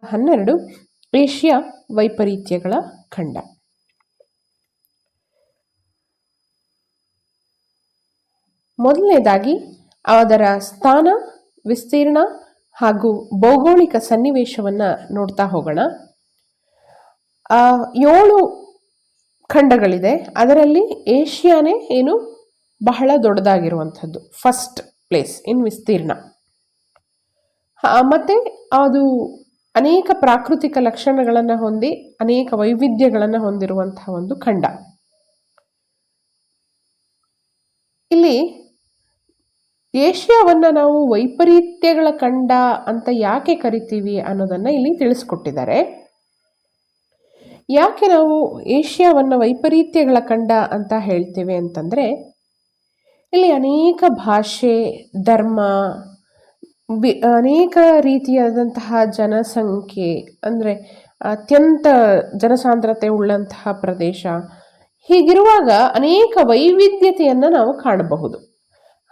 12 Asia ವೈಪರೀತ್ಯಗಳ ಖಂಡ. ಮೊದಲನೇದಾಗಿ ಅದರ ಸ್ಥಾನ, ವಿಸ್ತೀರ್ಣ ಹಾಗೂ ಭೌಗೋಳಿಕ ಸನ್ನಿವೇಶವನ್ನು ನೋಡ್ತಾ ಹೋಗೋಣ. 7 ಖಂಡಗಳಿದೆ. ಅದರಲ್ಲಿ ಏಷ್ಯಾನೇ ಏನು ಬಹಳ ದೊಡ್ಡದಾಗಿರುವಂಥದ್ದು, ಫಸ್ಟ್ ಪ್ಲೇಸ್ ಇನ್ ವಿಸ್ತೀರ್ಣ. ಮತ್ತು ಅದು ಅನೇಕ ಪ್ರಾಕೃತಿಕ ಲಕ್ಷಣಗಳನ್ನು ಹೊಂದಿ ಅನೇಕ ವೈವಿಧ್ಯಗಳನ್ನು ಹೊಂದಿರುವಂತಹ ಒಂದು ಖಂಡ. ಇಲ್ಲಿ ಏಷ್ಯಾವನ್ನು ನಾವು ವೈಪರೀತ್ಯಗಳ ಖಂಡ ಅಂತ ಯಾಕೆ ಕರಿತೀವಿ ಅನ್ನೋದನ್ನು ಇಲ್ಲಿ ತಿಳಿಸ್ಕೊಟ್ಟಿದ್ದಾರೆ. ಯಾಕೆ ನಾವು ಏಷ್ಯಾವನ್ನು ವೈಪರೀತ್ಯಗಳ ಖಂಡ ಅಂತ ಹೇಳ್ತೇವೆ ಅಂತಂದರೆ, ಇಲ್ಲಿ ಅನೇಕ ಭಾಷೆ, ಧರ್ಮ, ಅನೇಕ ರೀತಿಯಾದಂತಹ ಜನಸಂಖ್ಯೆ, ಅಂದರೆ ಅತ್ಯಂತ ಜನಸಾಂದ್ರತೆ ಉಳ್ಳಂತಹ ಪ್ರದೇಶ, ಹೀಗಿರುವಾಗ ಅನೇಕ ವೈವಿಧ್ಯತೆಯನ್ನು ನಾವು ಕಾಣಬಹುದು.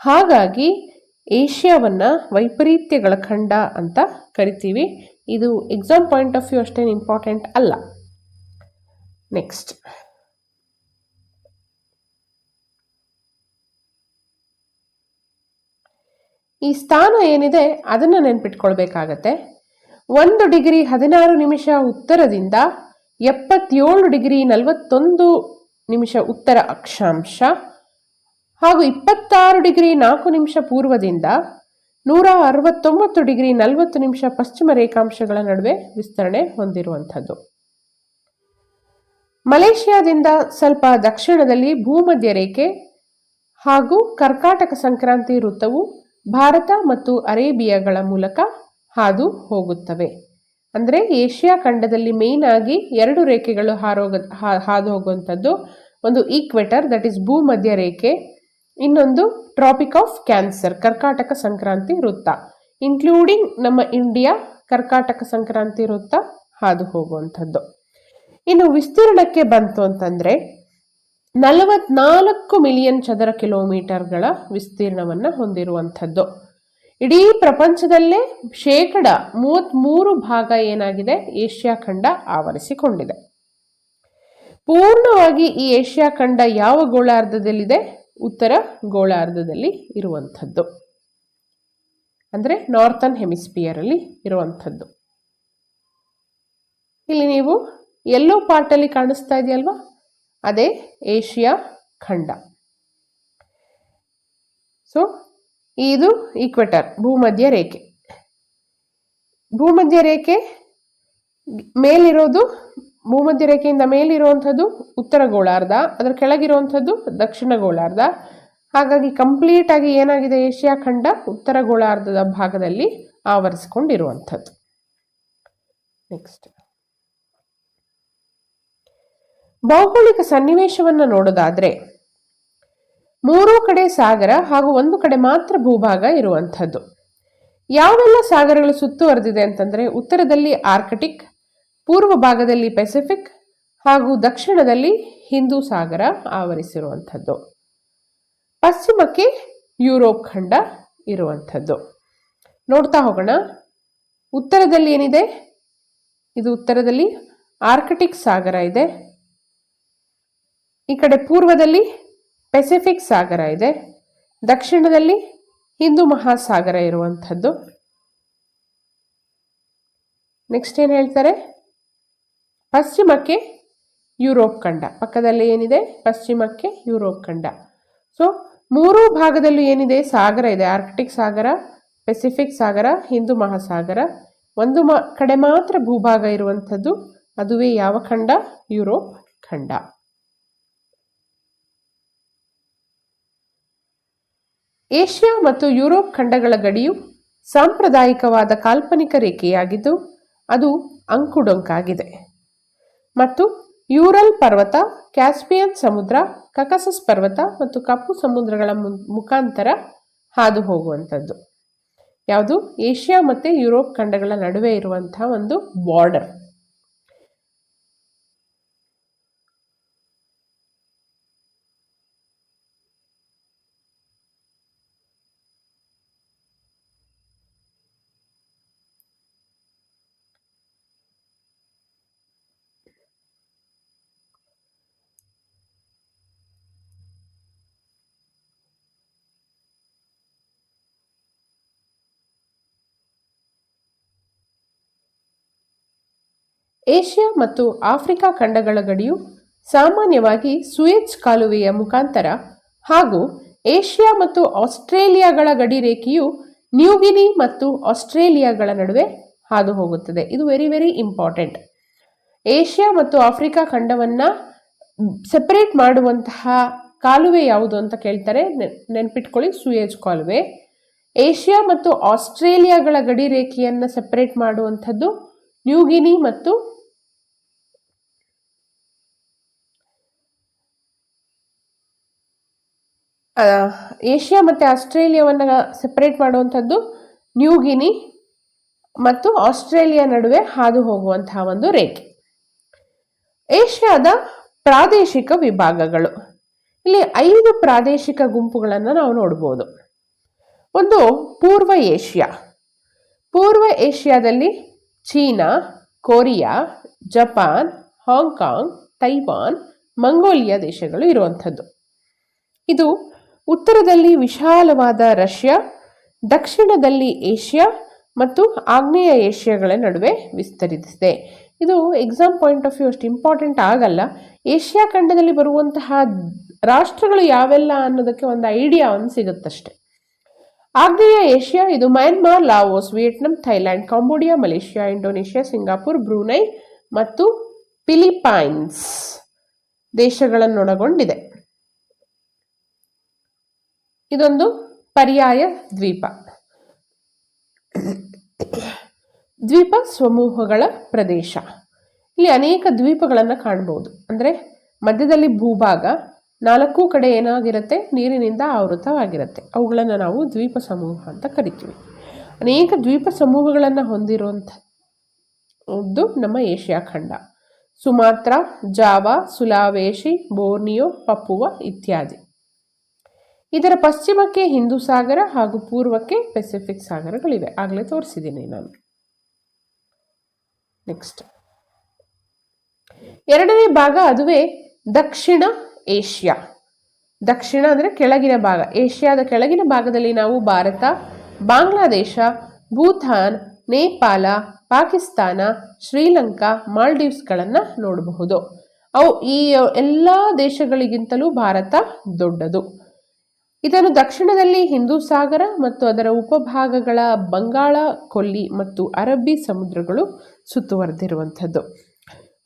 ಹಾಗಾಗಿ ಏಷ್ಯಾವನ್ನು ವೈಪರೀತ್ಯಗಳ ಖಂಡ ಅಂತ ಕರಿತೀವಿ. ಇದು ಎಕ್ಸಾಮ್ ಪಾಯಿಂಟ್ ಆಫ್ ವ್ಯೂ ಅಷ್ಟೇನು ಇಂಪಾರ್ಟೆಂಟ್ ಅಲ್ಲ. ನೆಕ್ಸ್ಟ್, ಈ ಸ್ಥಾನ ಏನಿದೆ ಅದನ್ನು ನೆನ್ಪಿಟ್ಕೊಳ್ಬೇಕಾಗತ್ತೆ. 1 ಡಿಗ್ರಿ 16 ನಿಮಿಷ ಉತ್ತರದಿಂದ 77 ಡಿಗ್ರಿ 41 ನಿಮಿಷ ಉತ್ತರ ಅಕ್ಷಾಂಶ ಹಾಗೂ 26 ಡಿಗ್ರಿ 4 ನಿಮಿಷ ಪೂರ್ವದಿಂದ 169 ಡಿಗ್ರಿ 40 ನಿಮಿಷ ಪಶ್ಚಿಮ ರೇಖಾಂಶಗಳ ನಡುವೆ ವಿಸ್ತರಣೆ ಹೊಂದಿರುವಂಥದ್ದು. ಮಲೇಷ್ಯಾದಿಂದ ಸ್ವಲ್ಪ ದಕ್ಷಿಣದಲ್ಲಿ ಭೂಮಧ್ಯ ರೇಖೆ ಹಾಗೂ ಕರ್ಕಾಟಕ ಸಂಕ್ರಾಂತಿ ವೃತ್ತವು ಭಾರತ ಮತ್ತು ಅರೇಬಿಯಾಗಳ ಮೂಲಕ ಹಾದು ಹೋಗುತ್ತವೆ. ಅಂದರೆ ಏಷ್ಯಾ ಖಂಡದಲ್ಲಿ ಮೇಯ್ನ್ ಆಗಿ 2 ರೇಖೆಗಳು ಹಾದು ಹೋಗುವಂಥದ್ದು. ಒಂದು ಈಕ್ವೆಟರ್, ದಟ್ ಈಸ್ ಭೂಮಧ್ಯ ರೇಖೆ, ಇನ್ನೊಂದು ಟ್ರಾಪಿಕ್ ಆಫ್ ಕ್ಯಾನ್ಸರ್, ಕರ್ಕಾಟಕ ಸಂಕ್ರಾಂತಿ ವೃತ್ತ. ಇನ್ಕ್ಲೂಡಿಂಗ್ ನಮ್ಮ ಇಂಡಿಯಾ ಕರ್ಕಾಟಕ ಸಂಕ್ರಾಂತಿ ವೃತ್ತ ಹಾದು ಹೋಗುವಂಥದ್ದು. ಇನ್ನು ವಿಸ್ತೀರ್ಣಕ್ಕೆ ಬಂತು ಅಂತಂದರೆ 44 ಮಿಲಿಯನ್ ಚದರ ಕಿಲೋಮೀಟರ್ಗಳ ವಿಸ್ತೀರ್ಣವನ್ನು ಹೊಂದಿರುವಂಥದ್ದು. ಇಡೀ ಪ್ರಪಂಚದಲ್ಲೇ 33% ಏನಾಗಿದೆ, ಏಷ್ಯಾ ಖಂಡ ಆವರಿಸಿಕೊಂಡಿದೆ. ಪೂರ್ಣವಾಗಿ ಈ ಏಷ್ಯಾ ಖಂಡ ಯಾವ ಗೋಳಾರ್ಧದಲ್ಲಿದೆ? ಉತ್ತರ ಗೋಳಾರ್ಧದಲ್ಲಿ ಇರುವಂಥದ್ದು, ಅಂದರೆ ನಾರ್ತನ್ ಹೆಮಿಸ್ಫಿಯರ್ ಅಲ್ಲಿ ಇರುವಂಥದ್ದು. ಇಲ್ಲಿ ನೀವು ಎಲ್ಲೋ ಪಾರ್ಟಲ್ಲಿ ಕಾಣಿಸ್ತಾ ಇದೆಯಲ್ವಾ, ಅದೇ ಏಷ್ಯಾ ಖಂಡ. ಸೊ ಇದು ಈಕ್ವೆಟರ್, ಭೂಮಧ್ಯ ರೇಖೆ. ಭೂಮಧ್ಯ ರೇಖೆ ಮೇಲಿರೋದು, ಭೂಮಧ್ಯ ರೇಖೆಯಿಂದ ಮೇಲಿರುವಂಥದ್ದು ಉತ್ತರ ಗೋಳಾರ್ಧ, ಅದರ ಕೆಳಗಿರುವಂಥದ್ದು ದಕ್ಷಿಣ ಗೋಳಾರ್ಧ. ಹಾಗಾಗಿ ಕಂಪ್ಲೀಟ್ ಆಗಿ ಏನಾಗಿದೆ, ಏಷ್ಯಾ ಖಂಡ ಉತ್ತರ ಗೋಳಾರ್ಧದ ಭಾಗದಲ್ಲಿ ಆವರಿಸಿಕೊಂಡಿರುವಂಥದ್ದು. ನೆಕ್ಸ್ಟ್, ಭೌಗೋಳಿಕ ಸನ್ನಿವೇಶವನ್ನು ನೋಡೋದಾದ್ರೆ 3 ಕಡೆ ಸಾಗರ ಹಾಗೂ 1 ಕಡೆ ಮಾತ್ರ ಭೂಭಾಗ ಇರುವಂಥದ್ದು. ಯಾವೆಲ್ಲ ಸಾಗರಗಳು ಸುತ್ತುವರೆದಿದೆ ಅಂತಂದರೆ, ಉತ್ತರದಲ್ಲಿ ಆರ್ಕಟಿಕ್, ಪೂರ್ವ ಭಾಗದಲ್ಲಿ ಪೆಸಿಫಿಕ್ ಹಾಗೂ ದಕ್ಷಿಣದಲ್ಲಿ ಹಿಂದೂ ಸಾಗರ ಆವರಿಸಿರುವಂಥದ್ದು. ಪಶ್ಚಿಮಕ್ಕೆ ಯುರೋಪ್ ಖಂಡ ಇರುವಂಥದ್ದು. ನೋಡ್ತಾ ಹೋಗೋಣ. ಉತ್ತರದಲ್ಲಿ ಏನಿದೆ, ಇದು ಉತ್ತರದಲ್ಲಿ ಆರ್ಕಟಿಕ್ ಸಾಗರ ಇದೆ. ಈ ಕಡೆ ಪೂರ್ವದಲ್ಲಿ ಪೆಸಿಫಿಕ್ ಸಾಗರ ಇದೆ. ದಕ್ಷಿಣದಲ್ಲಿ ಹಿಂದೂ ಮಹಾಸಾಗರ ಇರುವಂಥದ್ದು. ನೆಕ್ಸ್ಟ್ ಏನು ಹೇಳ್ತಾರೆ, ಪಶ್ಚಿಮಕ್ಕೆ ಯುರೋಪ್ ಖಂಡ. ಪಕ್ಕದಲ್ಲಿ ಏನಿದೆ, ಪಶ್ಚಿಮಕ್ಕೆ ಯುರೋಪ್ ಖಂಡ. ಸೊ 3 ಭಾಗದಲ್ಲೂ ಏನಿದೆ, ಸಾಗರ ಇದೆ. ಆರ್ಕ್ಟಿಕ್ ಸಾಗರ, ಪೆಸಿಫಿಕ್ ಸಾಗರ, ಹಿಂದೂ ಮಹಾಸಾಗರ. 1 ಕಡೆ ಮಾತ್ರ ಭೂಭಾಗ ಇರುವಂಥದ್ದು, ಅದುವೇ ಯಾವ ಖಂಡ? ಯುರೋಪ್ ಖಂಡ. ಏಷ್ಯಾ ಮತ್ತು ಯುರೋಪ್ ಖಂಡಗಳ ಗಡಿಯು ಸಾಂಪ್ರದಾಯಿಕವಾದ ಕಾಲ್ಪನಿಕ ರೇಖೆಯಾಗಿದ್ದು ಅದು ಅಂಕುಡೊಂಕಾಗಿದೆ ಮತ್ತು ಯೂರಲ್ ಪರ್ವತ, ಕ್ಯಾಸ್ಪಿಯನ್ ಸಮುದ್ರ, ಕಕಸಸ್ ಪರ್ವತ ಮತ್ತು ಕಪ್ಪು ಸಮುದ್ರಗಳ ಮುಖಾಂತರ ಹಾದು ಹೋಗುವಂಥದ್ದು. ಯಾವುದು? ಏಷ್ಯಾ ಮತ್ತು ಯುರೋಪ್ ಖಂಡಗಳ ನಡುವೆ ಇರುವಂತಹ ಒಂದು ಬಾರ್ಡರ್. ಏಷ್ಯಾ ಮತ್ತು ಆಫ್ರಿಕಾ ಖಂಡಗಳ ಗಡಿಯು ಸಾಮಾನ್ಯವಾಗಿ ಸೂಯೆಜ್ ಕಾಲುವೆಯ ಮುಖಾಂತರ ಹಾಗೂ ಏಷ್ಯಾ ಮತ್ತು ಆಸ್ಟ್ರೇಲಿಯಾಗಳ ಗಡಿ ರೇಖೆಯು ನ್ಯೂಗಿನಿ ಮತ್ತು ಆಸ್ಟ್ರೇಲಿಯಾಗಳ ನಡುವೆ ಹಾದು ಹೋಗುತ್ತದೆ. ಇದು ವೆರಿ ವೆರಿ ಇಂಪಾರ್ಟೆಂಟ್. ಏಷ್ಯಾ ಮತ್ತು ಆಫ್ರಿಕಾ ಖಂಡವನ್ನು ಸೆಪರೇಟ್ ಮಾಡುವಂತಹ ಕಾಲುವೆ ಯಾವುದು ಅಂತ ಕೇಳ್ತಾರೆ. ನೆನ್ಪಿಟ್ಕೊಳ್ಳಿ, ಸೂಯೆಜ್ ಕಾಲುವೆ. ಏಷ್ಯಾ ಮತ್ತು ಆಸ್ಟ್ರೇಲಿಯಾಗಳ ಗಡಿ ರೇಖೆಯನ್ನು ಸೆಪರೇಟ್ ಮಾಡುವಂಥದ್ದು ನ್ಯೂಗಿನಿ ಮತ್ತು ಏಷ್ಯಾ ಮತ್ತು ಆಸ್ಟ್ರೇಲಿಯಾವನ್ನು ಸೆಪರೇಟ್ ಮಾಡುವಂಥದ್ದು ನ್ಯೂಗಿನಿ ಮತ್ತು ಆಸ್ಟ್ರೇಲಿಯಾ ನಡುವೆ ಹಾದು ಹೋಗುವಂತಹ ಒಂದು ರೇಖೆ. ಏಷ್ಯಾದ ಪ್ರಾದೇಶಿಕ ವಿಭಾಗಗಳು. ಇಲ್ಲಿ 5 ಪ್ರಾದೇಶಿಕ ಗುಂಪುಗಳನ್ನು ನಾವು ನೋಡ್ಬೋದು. ಒಂದು ಪೂರ್ವ ಏಷ್ಯಾ. ಪೂರ್ವ ಏಷ್ಯಾದಲ್ಲಿ China, Korea, Japan, Hong Kong, Taiwan, Mongolia ದೇಶಗಳು ಇರುವಂಥದ್ದು. ಇದು ಉತ್ತರದಲ್ಲಿ ವಿಶಾಲವಾದ ರಷ್ಯಾ, ದಕ್ಷಿಣದಲ್ಲಿ ಏಷ್ಯಾ ಮತ್ತು ಆಗ್ನೇಯ ಏಷ್ಯಾಗಳ ನಡುವೆ ವಿಸ್ತರಿಸಿದೆ. ಇದು ಎಕ್ಸಾಮ್ ಪಾಯಿಂಟ್ ಆಫ್ ವ್ಯೂ ಅಷ್ಟು ಇಂಪಾರ್ಟೆಂಟ್ ಆಗಲ್ಲ. ಏಷ್ಯಾ ಖಂಡದಲ್ಲಿ ಬರುವಂತಹ ರಾಷ್ಟ್ರಗಳು ಯಾವೆಲ್ಲ ಅನ್ನೋದಕ್ಕೆ ಒಂದು ಐಡಿಯಾ ಸಿಗುತ್ತಷ್ಟೆ. ಆಗ್ನೇಯ ಏಷ್ಯಾ ಇದು Myanmar, Laos, Vietnam, Thailand, Cambodia, Malaysia, Indonesia, Singapore, Brunei ಮತ್ತು ಫಿಲಿಪೈನ್ಸ್ ದೇಶಗಳನ್ನೊಳಗೊಂಡಿದೆ. ಇದೊಂದು ಪರ್ಯಾಯ ದ್ವೀಪ. ದ್ವೀಪ ಸಮೂಹಗಳ ಪ್ರದೇಶ. ಇಲ್ಲಿ ಅನೇಕ ದ್ವೀಪಗಳನ್ನು ಕಾಣಬಹುದು. ಅಂದರೆ ಮಧ್ಯದಲ್ಲಿ ಭೂಭಾಗ, 4 ಕಡೆ ಏನಾಗಿರುತ್ತೆ, ನೀರಿನಿಂದ ಆವೃತವಾಗಿರುತ್ತೆ. ಅವುಗಳನ್ನು ನಾವು ದ್ವೀಪ ಸಮೂಹ ಅಂತ ಕರಿತೀವಿ. ಅನೇಕ ದ್ವೀಪ ಸಮೂಹಗಳನ್ನು ಹೊಂದಿರುವಂಥದ್ದು ನಮ್ಮ ಏಷ್ಯಾ ಖಂಡ. ಸುಮಾತ್ರ, ಜಾವಾ, ಸುಲಾವೇಶಿ, ಬೋರ್ನಿಯೋ, ಪಪುವಾ ಇತ್ಯಾದಿ. ಇದರ ಪಶ್ಚಿಮಕ್ಕೆ ಹಿಂದೂ ಸಾಗರ ಹಾಗೂ ಪೂರ್ವಕ್ಕೆ ಪೆಸಿಫಿಕ್ ಸಾಗರಗಳಿವೆ. ಆಗಲೇ ತೋರಿಸಿದ್ದೀನಿ ನಾನು. ನೆಕ್ಸ್ಟ್ ಎರಡನೇ ಭಾಗ, ಅದುವೇ ದಕ್ಷಿಣ ಏಷ್ಯಾ. ದಕ್ಷಿಣ ಅಂದರೆ ಕೆಳಗಿನ ಭಾಗ. ಏಷ್ಯಾದ ಕೆಳಗಿನ ಭಾಗದಲ್ಲಿ ನಾವು ಭಾರತ, ಬಾಂಗ್ಲಾದೇಶ, ಭೂತಾನ್, ನೇಪಾಳ, ಪಾಕಿಸ್ತಾನ, ಶ್ರೀಲಂಕಾ, ಮಾಲ್ಡೀವ್ಸ್ಗಳನ್ನು ನೋಡಬಹುದು. ಈ ಎಲ್ಲ ದೇಶಗಳಿಗಿಂತಲೂ ಭಾರತ ದೊಡ್ಡದು. ಇದನ್ನು ದಕ್ಷಿಣದಲ್ಲಿ ಹಿಂದೂ ಸಾಗರ ಮತ್ತು ಅದರ ಉಪಭಾಗಗಳ ಬಂಗಾಳ ಕೊಲ್ಲಿ ಮತ್ತು ಅರಬ್ಬಿ ಸಮುದ್ರಗಳು ಸುತ್ತುವರೆದಿರುವಂಥದ್ದು.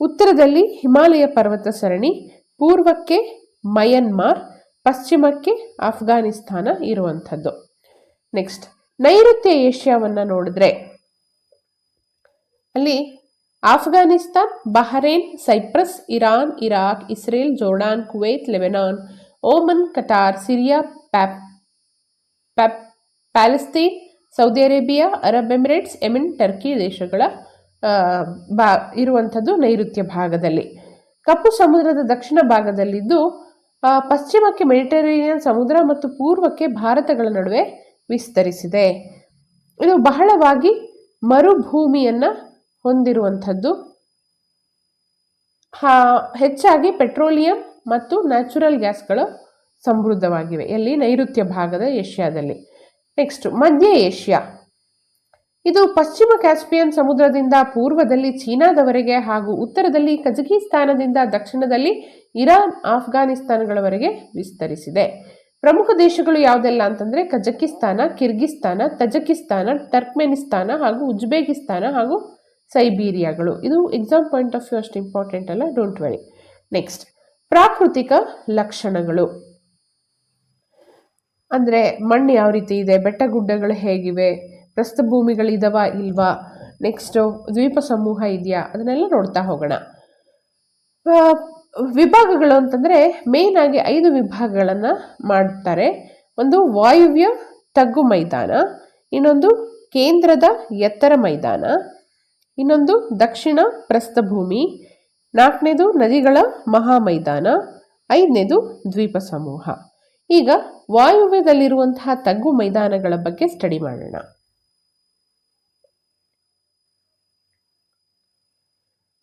ಉತ್ತರದಲ್ಲಿ ಹಿಮಾಲಯ ಪರ್ವತ ಸರಣಿ, ಪೂರ್ವಕ್ಕೆ ಮಯನ್ಮಾರ್, ಪಶ್ಚಿಮಕ್ಕೆ ಅಫ್ಘಾನಿಸ್ತಾನ ಇರುವಂಥದ್ದು. ನೆಕ್ಸ್ಟ್ ನೈಋತ್ಯ ಏಷ್ಯಾವನ್ನು ನೋಡಿದ್ರೆ ಅಲ್ಲಿ Afghanistan, Bahrain, Cyprus, Iran, Iraq, Israel, Jordan, Kuwait, Lebanon, Oman, Qatar, Syria, Palestine, Saudi Arabia, Arab Emirates, Yemen, Turkey ದೇಶಗಳ ಇರುವಂಥದ್ದು ನೈಋತ್ಯ ಭಾಗದಲ್ಲಿ. ಕಪ್ಪು ಸಮುದ್ರದ ದಕ್ಷಿಣ ಭಾಗದಲ್ಲಿದ್ದು ಪಶ್ಚಿಮಕ್ಕೆ ಮೆಡಿಟರೇನಿಯನ್ ಸಮುದ್ರ ಮತ್ತು ಪೂರ್ವಕ್ಕೆ ಭಾರತಗಳ ನಡುವೆ ವಿಸ್ತರಿಸಿದೆ. ಇದು ಬಹಳವಾಗಿ ಮರುಭೂಮಿಯನ್ನು ಹೊಂದಿರುವಂಥದ್ದು. ಹೆಚ್ಚಾಗಿ ಪೆಟ್ರೋಲಿಯಂ ಮತ್ತು ನ್ಯಾಚುರಲ್ ಗ್ಯಾಸ್ಗಳು ಸಮೃದ್ಧವಾಗಿವೆ. ಎಲ್ಲಿ? ನೈಋತ್ಯ ಭಾಗದ ಏಷ್ಯಾದಲ್ಲಿ. ನೆಕ್ಸ್ಟ್ ಮಧ್ಯ ಏಷ್ಯಾ. ಇದು ಪಶ್ಚಿಮ ಕ್ಯಾಸ್ಪಿಯನ್ ಸಮುದ್ರದಿಂದ ಪೂರ್ವದಲ್ಲಿ ಚೀನಾದವರೆಗೆ ಹಾಗೂ ಉತ್ತರದಲ್ಲಿ ಕಜಕಿಸ್ತಾನದಿಂದ ದಕ್ಷಿಣದಲ್ಲಿ ಇರಾನ್, ಆಫ್ಘಾನಿಸ್ತಾನಗಳವರೆಗೆ ವಿಸ್ತರಿಸಿದೆ. ಪ್ರಮುಖ ದೇಶಗಳು ಯಾವುದೆಲ್ಲ ಅಂತಂದರೆ ಕಜಕಿಸ್ತಾನ, ಕಿರ್ಗಿಸ್ತಾನ, ತಜಕಿಸ್ತಾನ, ಟರ್ಕ್ಮೆನಿಸ್ತಾನ ಹಾಗೂ ಉಜ್ಬೇಕಿಸ್ತಾನ ಹಾಗೂ ಸೈಬೀರಿಯಾಗಳು. ಇದು ಎಕ್ಸಾಮ್ ಪಾಯಿಂಟ್ ಆಫ್ ವ್ಯೂ ಅಷ್ಟು ಇಂಪಾರ್ಟೆಂಟ್ ಅಲ್ಲ, ಡೋಂಟ್ ವೆರಿ. ನೆಕ್ಸ್ಟ್ ಪ್ರಾಕೃತಿಕ ಲಕ್ಷಣಗಳು. ಅಂದರೆ ಮಣ್ಣು ಯಾವ ರೀತಿ ಇದೆ, ಬೆಟ್ಟ ಗುಡ್ಡಗಳು ಹೇಗಿವೆ, ಪ್ರಸ್ಥಭೂಮಿಗಳಿದಾವ ಇಲ್ವಾ, ನೆಕ್ಸ್ಟು ದ್ವೀಪ ಸಮೂಹ ಇದೆಯಾ, ಅದನ್ನೆಲ್ಲ ನೋಡ್ತಾ ಹೋಗೋಣ. ವಿಭಾಗಗಳು ಅಂತಂದರೆ ಮೇನ್ ಆಗಿ 5 ವಿಭಾಗಗಳನ್ನು ಮಾಡ್ತಾರೆ. ಒಂದು ವಾಯುವ್ಯ ತಗ್ಗು ಮೈದಾನ, ಇನ್ನೊಂದು ಕೇಂದ್ರದ ಎತ್ತರ ಮೈದಾನ, ಇನ್ನೊಂದು ದಕ್ಷಿಣ ಪ್ರಸ್ಥಭೂಮಿ, 4ನೇದು ನದಿಗಳ ಮಹಾಮೈದಾನ, 5ನೇದು ದ್ವೀಪ ಸಮೂಹ. ಈಗ ವಾಯುವ್ಯದಲ್ಲಿರುವಂತಹ ತಗ್ಗು ಮೈದಾನಗಳ ಬಗ್ಗೆ ಸ್ಟಡಿ ಮಾಡೋಣ.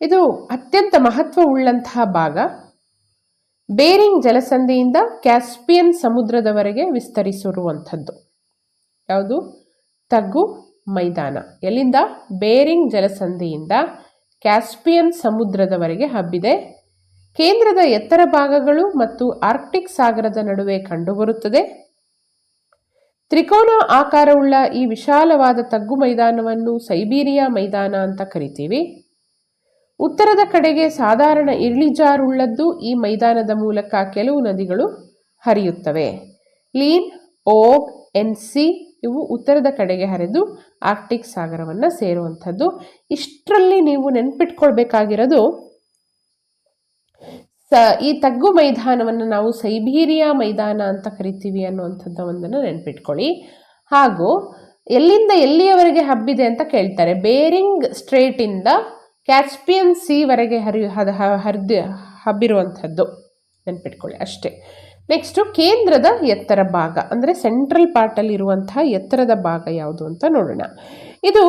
ಇದು ಅತ್ಯಂತ ಮಹತ್ವವುಳ್ಳಂತಹ ಭಾಗ. ಬೇರಿಂಗ್ ಜಲಸಂಧಿಯಿಂದ ಕ್ಯಾಸ್ಪಿಯನ್ ಸಮುದ್ರದವರೆಗೆ ವಿಸ್ತರಿಸಿರುವಂಥದ್ದು. ಯಾವುದು? ತಗ್ಗು ಮೈದಾನ. ಎಲ್ಲಿಂದ? ಬೇರಿಂಗ್ ಜಲಸಂಧಿಯಿಂದ ಕ್ಯಾಸ್ಪಿಯನ್ ಸಮುದ್ರದವರೆಗೆ ಹಬ್ಬಿದೆ. ಕೇಂದ್ರದ ಎತ್ತರ ಭಾಗಗಳು ಮತ್ತು ಆರ್ಕ್ಟಿಕ್ ಸಾಗರದ ನಡುವೆ ಕಂಡುಬರುತ್ತದೆ. ತ್ರಿಕೋನ ಆಕಾರವುಳ್ಳ ಈ ವಿಶಾಲವಾದ ತಗ್ಗು ಮೈದಾನವನ್ನು ಸೈಬೀರಿಯಾ ಮೈದಾನ ಅಂತ ಕರಿತೀವಿ. ಉತ್ತರದ ಕಡೆಗೆ ಸಾಧಾರಣ ಇಳಿಜಾರುಳ್ಳದ್ದು. ಈ ಮೈದಾನದ ಮೂಲಕ ಕೆಲವು ನದಿಗಳು ಹರಿಯುತ್ತವೆ. ಲೀನ್, ಓಬ್, ಎನ್ಸಿ ಇವು ಉತ್ತರದ ಕಡೆಗೆ ಹರಿದು ಆರ್ಕ್ಟಿಕ್ ಸಾಗರವನ್ನು ಸೇರುವಂಥದ್ದು. ಇಷ್ಟರಲ್ಲಿ ನೀವು ನೆನ್ಪಿಟ್ಕೊಳ್ಬೇಕಾಗಿರೋದು, ಈ ತಗ್ಗು ಮೈದಾನವನ್ನು ನಾವು ಸೈಬೀರಿಯಾ ಮೈದಾನ ಅಂತ ಕರಿತೀವಿ ಅನ್ನುವಂಥದ್ದು ಒಂದನ್ನು ನೆನ್ಪಿಟ್ಕೊಳ್ಳಿ. ಹಾಗೂ ಎಲ್ಲಿಂದ ಎಲ್ಲಿಯವರೆಗೆ ಹಬ್ಬಿದೆ ಅಂತ ಕೇಳ್ತಾರೆ. ಬೇರಿಂಗ್ ಸ್ಟ್ರೇಟಿಂದ ಕ್ಯಾಸ್ಪಿಯನ್ ಸೀವರೆಗೆ ಹಬ್ಬಿರುವಂಥದ್ದು ನೆನ್ಪಿಟ್ಕೊಳ್ಳಿ ಅಷ್ಟೇ. ನೆಕ್ಸ್ಟು ಕೇಂದ್ರದ ಎತ್ತರ ಭಾಗ ಅಂದರೆ ಸೆಂಟ್ರಲ್ ಪಾರ್ಟಲ್ಲಿ ಇರುವಂತಹ ಎತ್ತರದ ಭಾಗ ಯಾವುದು ಅಂತ ನೋಡೋಣ. ಇದು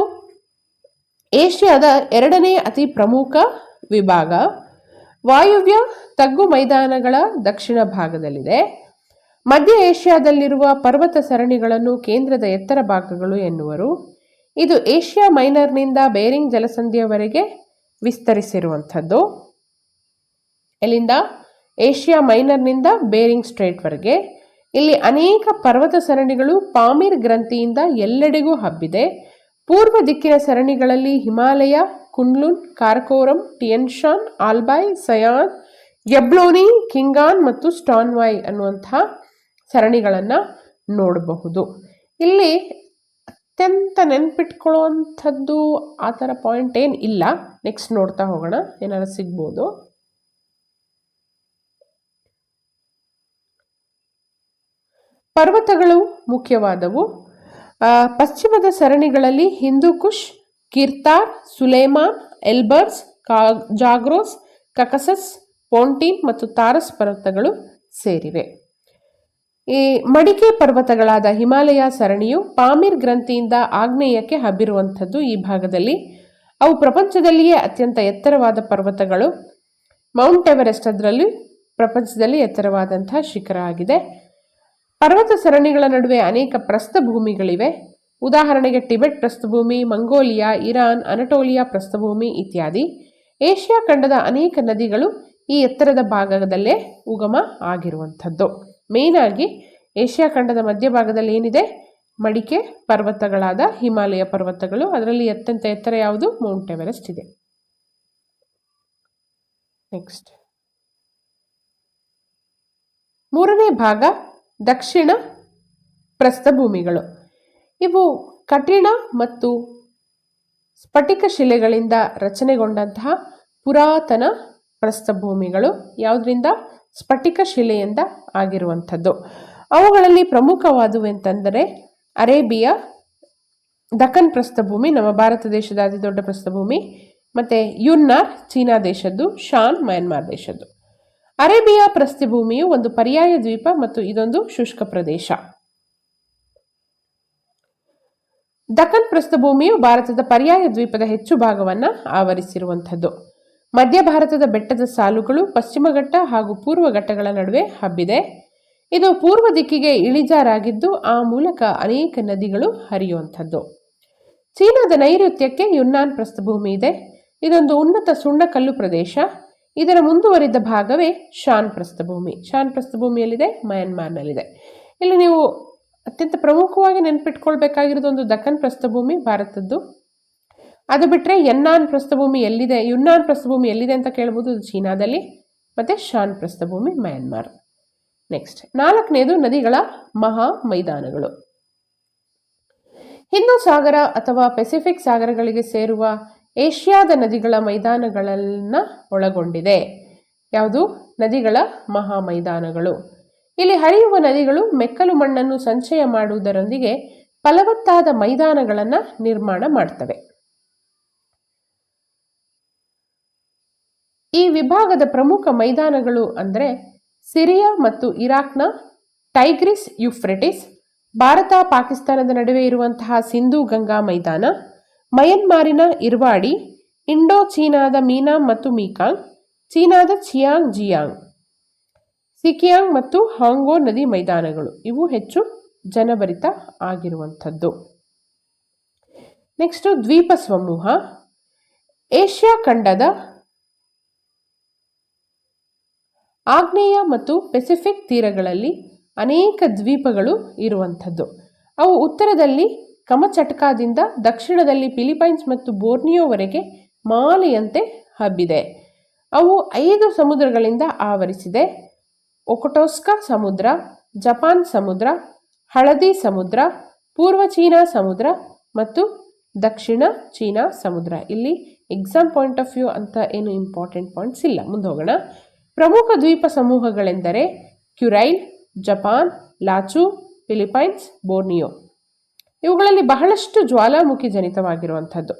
ಏಷ್ಯಾದ 2ನೇ ಅತಿ ಪ್ರಮುಖ ವಿಭಾಗ. ವಾಯುವ್ಯ ತಗ್ಗು ಮೈದಾನಗಳ ದಕ್ಷಿಣ ಭಾಗದಲ್ಲಿದೆ. ಮಧ್ಯ ಏಷ್ಯಾದಲ್ಲಿರುವ ಪರ್ವತ ಸರಣಿಗಳನ್ನು ಕೇಂದ್ರದ ಎತ್ತರ ಭಾಗಗಳು ಎನ್ನುವರು. ಇದು ಏಷ್ಯಾ ಮೈನರ್ನಿಂದ ಬೇರಿಂಗ್ ಜಲಸಂಧಿಯವರೆಗೆ ವಿಸ್ತರಿಸಿರುವಂಥದ್ದು. ಎಲ್ಲಿಂದ? ಏಷ್ಯಾ ಮೈನರ್ನಿಂದ ಬೇರಿಂಗ್ ಸ್ಟ್ರೇಟ್ವರೆಗೆ. ಇಲ್ಲಿ ಅನೇಕ ಪರ್ವತ ಸರಣಿಗಳು ಪಾಮಿರ್ ಗ್ರಂಥಿಯಿಂದ ಎಲ್ಲೆಡೆಗೂ ಹಬ್ಬಿದೆ. ಪೂರ್ವ ದಿಕ್ಕಿನ ಸರಣಿಗಳಲ್ಲಿ ಹಿಮಾಲಯ, ಕುನ್ಲುನ್, ಕಾರಕೋರಂ, ಟಿಯನ್ಶಾನ್, ಆಲ್ಬಾಯ್, ಸಯಾನ್, ಯಬ್ಲೋನಿ, ಕಿಂಗಾನ್ ಮತ್ತು ಸ್ಟಾನ್ವಾಯ್ ಅನ್ನುವಂತಹ ಸರಣಿಗಳನ್ನು ನೋಡಬಹುದು. ಇಲ್ಲಿ ಅತ್ಯಂತ ನೆನ್ಪಿಟ್ಕೊಳ್ಳುವಂಥದ್ದು ಆ ಥರ ಪಾಯಿಂಟ್ ಏನು ಇಲ್ಲ. ನೆಕ್ಸ್ಟ್ ನೋಡ್ತಾ ಹೋಗೋಣ, ಏನಾದ್ರು ಸಿಗ್ಬೋದು. ಪರ್ವತಗಳು ಮುಖ್ಯವಾದವು. ಪಶ್ಚಿಮದ ಸರಣಿಗಳಲ್ಲಿ ಹಿಂದೂಕುಷ್, ಕಿರ್ತಾರ್, ಸುಲೇಮಾನ್, ಎಲ್ಬರ್ಸ್, ಜಾಗ್ರೋಸ್, ಕಕಸಸ್, ಪೋಂಟೀನ್ ಮತ್ತು ತಾರಸ್ ಪರ್ವತಗಳು ಸೇರಿವೆ. ಈ ಮಡಿಕೆ ಪರ್ವತಗಳಾದ ಹಿಮಾಲಯ ಸರಣಿಯು ಪಾಮಿರ್ ಗ್ರಂಥಿಯಿಂದ ಆಗ್ನೇಯಕ್ಕೆ ಹಬ್ಬಿರುವಂಥದ್ದು. ಈ ಭಾಗದಲ್ಲಿ ಅವು ಪ್ರಪಂಚದಲ್ಲಿಯೇ ಅತ್ಯಂತ ಎತ್ತರವಾದ ಪರ್ವತಗಳು. ಮೌಂಟ್ ಎವರೆಸ್ಟ್ ಅದರಲ್ಲಿ ಪ್ರಪಂಚದಲ್ಲಿ ಎತ್ತರವಾದಂತಹ ಶಿಖರ ಆಗಿದೆ. ಪರ್ವತ ಸರಣಿಗಳ ನಡುವೆ ಅನೇಕ ಪ್ರಸ್ಥಭೂಮಿಗಳಿವೆ. ಉದಾಹರಣೆಗೆ ಟಿಬೆಟ್ ಪ್ರಸ್ಥಭೂಮಿ, ಮಂಗೋಲಿಯಾ, ಇರಾನ್, ಅನಟೋಲಿಯಾ ಪ್ರಸ್ಥಭೂಮಿ ಇತ್ಯಾದಿ. ಏಷ್ಯಾ ಖಂಡದ ಅನೇಕ ನದಿಗಳು ಈ ಎತ್ತರದ ಭಾಗದಲ್ಲೇ ಉಗಮ ಆಗಿರುವಂಥದ್ದು. ಮೇನ್ ಆಗಿ ಏಷ್ಯಾ ಖಂಡದ ಮಧ್ಯಭಾಗದಲ್ಲಿ ಏನಿದೆ? ಮಡಿಕೆ ಪರ್ವತಗಳಾದ ಹಿಮಾಲಯ ಪರ್ವತಗಳು. ಅದರಲ್ಲಿ ಅತ್ಯಂತ ಎತ್ತರ ಯಾವುದು? ಮೌಂಟ್ ಎವರೆಸ್ಟ್ ಇದೆ. ನೆಕ್ಸ್ಟ್ 3ನೇ ಭಾಗ ದಕ್ಷಿಣ ಪ್ರಸ್ಥಭೂಮಿಗಳು. ಇವು ಕಠಿಣ ಮತ್ತು ಸ್ಫಟಿಕ ಶಿಲೆಗಳಿಂದ ರಚನೆಗೊಂಡಂತಹ ಪುರಾತನ ಪ್ರಸ್ಥಭೂಮಿಗಳು. ಯಾವುದರಿಂದ? ಸ್ಫಟಿಕ ಶಿಲೆಯಿಂದ ಆಗಿರುವಂಥದ್ದು. ಅವುಗಳಲ್ಲಿ ಪ್ರಮುಖವಾದವು ಅಂತಂದರೆ ಅರೇಬಿಯಾ, ದಕ್ಕನ್ ಪ್ರಸ್ಥಭೂಮಿ, ನಮ್ಮ ಭಾರತ ದೇಶದ ಅತಿ ದೊಡ್ಡ ಪ್ರಸ್ಥಭೂಮಿ, ಮತ್ತು ಯುನ್ನಾರ್ ಚೀನಾ ದೇಶದ್ದು, ಶಾನ್ ಮ್ಯಾನ್ಮಾರ್ ದೇಶದ್ದು. ಅರೇಬಿಯಾ ಪ್ರಸ್ಥಭೂಮಿಯು ಒಂದು ಪರ್ಯಾಯ ದ್ವೀಪ ಮತ್ತು ಇದೊಂದು ಶುಷ್ಕ ಪ್ರದೇಶ. ದಕ್ಕನ್ ಪ್ರಸ್ಥಭೂಮಿಯು ಭಾರತದ ಪರ್ಯಾಯ ದ್ವೀಪದ ಹೆಚ್ಚು ಭಾಗವನ್ನು ಆವರಿಸಿರುವಂಥದ್ದು. ಮಧ್ಯ ಭಾರತದ ಬೆಟ್ಟದ ಸಾಲುಗಳು ಪಶ್ಚಿಮ ಘಟ್ಟ ಹಾಗೂ ಪೂರ್ವ ಘಟ್ಟಗಳ ನಡುವೆ ಹಬ್ಬಿದೆ. ಇದು ಪೂರ್ವ ದಿಕ್ಕಿಗೆ ಇಳಿಜಾರಾಗಿದ್ದು ಆ ಮೂಲಕ ಅನೇಕ ನದಿಗಳು ಹರಿಯುವಂಥದ್ದು. ಚೀನಾದ ನೈಋತ್ಯಕ್ಕೆ ಯುನ್ನಾನ್ ಪ್ರಸ್ಥಭೂಮಿ ಇದೆ. ಇದೊಂದು ಉನ್ನತ ಸುಣ್ಣಕಲ್ಲು ಪ್ರದೇಶ. ಇದರ ಮುಂದುವರಿದ ಭಾಗವೇ ಶಾನ್ ಪ್ರಸ್ಥಭೂಮಿ. ಶಾನ್ ಪ್ರಸ್ಥಭೂಮಿಯಲ್ಲಿದೆ, ಮಯನ್ಮಾರ್ನಲ್ಲಿದೆ. ಇಲ್ಲಿ ನೀವು ಅತ್ಯಂತ ಪ್ರಮುಖವಾಗಿ ನೆನ್ಪಿಟ್ಕೊಳ್ಬೇಕಾಗಿರೋದು ಒಂದು ದಕ್ಕನ್ ಪ್ರಸ್ಥಭೂಮಿ ಭಾರತದ್ದು. ಅದು ಬಿಟ್ಟರೆ ಯುನ್ನಾನ್ ಪ್ರಸ್ಥಭೂಮಿ ಎಲ್ಲಿದೆ ಅಂತ ಕೇಳ್ಬೋದು, ಅದು ಚೀನಾದಲ್ಲಿ. ಮತ್ತು ಶಾನ್ ಪ್ರಸ್ಥಭೂಮಿ ಮಯನ್ಮಾರ್. ನೆಕ್ಸ್ಟ್ 4ನೇದು ನದಿಗಳ ಮಹಾ ಮೈದಾನಗಳು. ಹಿಂದೂ ಸಾಗರ ಅಥವಾ ಪೆಸಿಫಿಕ್ ಸಾಗರಗಳಿಗೆ ಸೇರುವ ಏಷ್ಯಾದ ನದಿಗಳ ಮೈದಾನಗಳನ್ನು ಒಳಗೊಂಡಿದೆ. ಯಾವುದು? ನದಿಗಳ ಮಹಾ ಮೈದಾನಗಳು. ಇಲ್ಲಿ ಹರಿಯುವ ನದಿಗಳು ಮೆಕ್ಕಲು ಮಣ್ಣನ್ನು ಸಂಚಯ ಮಾಡುವುದರೊಂದಿಗೆ ಫಲವತ್ತಾದ ಮೈದಾನಗಳನ್ನು ನಿರ್ಮಾಣ ಮಾಡ್ತವೆ. ಈ ವಿಭಾಗದ ಪ್ರಮುಖ ಮೈದಾನಗಳು ಅಂದರೆ ಸಿರಿಯಾ ಮತ್ತು ಇರಾಕ್ನ ಟೈಗ್ರಿಸ್ ಯುಫ್ರೆಟಿಸ್, ಭಾರತ ಪಾಕಿಸ್ತಾನದ ನಡುವೆ ಇರುವಂತಹ ಸಿಂಧೂ ಗಂಗಾ ಮೈದಾನ, ಮಯನ್ಮಾರಿನ ಇರ್ವಾಡಿ, ಇಂಡೋ ಚೀನಾದ ಮೀನಾಮ್ ಮತ್ತು ಮೀಕಾಂಗ್, ಚೀನಾದ ಚಿಯಾಂಗ್ ಜಿಯಾಂಗ್, ಸಿಕಿಯಾಂಗ್ ಮತ್ತು ಹಾಂಗೋ ನದಿ ಮೈದಾನಗಳು. ಇವು ಹೆಚ್ಚು ಜನಭರಿತ ಆಗಿರುವಂಥದ್ದು. ನೆಕ್ಸ್ಟು ದ್ವೀಪ ಸಮೂಹ. ಏಷ್ಯಾ ಖಂಡದ ಆಗ್ನೇಯ ಮತ್ತು ಪೆಸಿಫಿಕ್ ತೀರಗಳಲ್ಲಿ ಅನೇಕ ದ್ವೀಪಗಳು ಇರುವಂಥದ್ದು. ಅವು ಉತ್ತರದಲ್ಲಿ ಕಮಚಟ್ಕಾದಿಂದ ದಕ್ಷಿಣದಲ್ಲಿ ಫಿಲಿಪೈನ್ಸ್ ಮತ್ತು ಬೋರ್ನಿಯೋವರೆಗೆ ಮಾಲೆಯಂತೆ ಹಬ್ಬಿದೆ. ಅವು 5 ಸಮುದ್ರಗಳಿಂದ ಆವರಿಸಿದೆ. ಒಕೊಟೋಸ್ಕ ಸಮುದ್ರ, ಜಪಾನ್ ಸಮುದ್ರ, ಹಳದಿ ಸಮುದ್ರ, ಪೂರ್ವ ಚೀನಾ ಸಮುದ್ರ ಮತ್ತು ದಕ್ಷಿಣ ಚೀನಾ ಸಮುದ್ರ. ಇಲ್ಲಿ ಎಕ್ಸಾಮ್ ಪಾಯಿಂಟ್ ಆಫ್ ವ್ಯೂ ಅಂತ ಏನು ಇಂಪಾರ್ಟೆಂಟ್ ಪಾಯಿಂಟ್ಸ್ ಇಲ್ಲ. ಮುಂದೆ ಹೋಗೋಣ. ಪ್ರಮುಖ ದ್ವೀಪ ಸಮೂಹಗಳೆಂದರೆ ಕ್ಯುರೈಲ್, ಜಪಾನ್, ಲಾಚು, ಫಿಲಿಪೈನ್ಸ್, ಬೋರ್ನಿಯೋ. ಇವುಗಳಲ್ಲಿ ಬಹಳಷ್ಟು ಜ್ವಾಲಾಮುಖಿ ಜನಿತವಾಗಿರುವಂಥದ್ದು.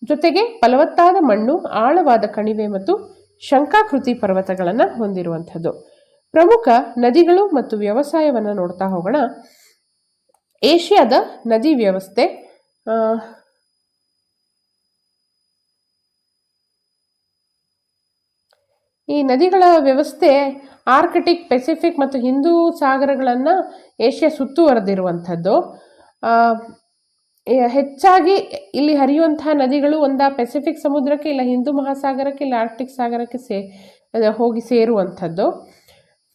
ಜೊತೆಗೆ ಫಲವತ್ತಾದ ಮಣ್ಣು, ಆಳವಾದ ಕಣಿವೆ ಮತ್ತು ಶಂಖಾಕೃತಿ ಪರ್ವತಗಳನ್ನು ಹೊಂದಿರುವಂಥದ್ದು. ಪ್ರಮುಖ ನದಿಗಳು ಮತ್ತು ವ್ಯವಸಾಯವನ್ನು ನೋಡ್ತಾ ಹೋಗೋಣ. ಏಷ್ಯಾದ ನದಿ ವ್ಯವಸ್ಥೆ ಈ ನದಿಗಳ ವ್ಯವಸ್ಥೆ ಆರ್ಕಿಟಿಕ್, ಪೆಸಿಫಿಕ್ ಮತ್ತು ಹಿಂದೂ ಸಾಗರಗಳನ್ನು ಏಷ್ಯಾ ಸುತ್ತುವರೆದಿರುವಂಥದ್ದು. ಹೆಚ್ಚಾಗಿ ಇಲ್ಲಿ ಹರಿಯುವಂತಹ ನದಿಗಳು ಒಂದ ಪೆಸಿಫಿಕ್ ಸಮುದ್ರಕ್ಕೆ, ಇಲ್ಲ ಹಿಂದೂ ಮಹಾಸಾಗರಕ್ಕೆ, ಇಲ್ಲ ಆರ್ಕ್ಟಿಕ್ ಸಾಗರಕ್ಕೆ ಹೋಗಿ ಸೇರುವಂಥದ್ದು.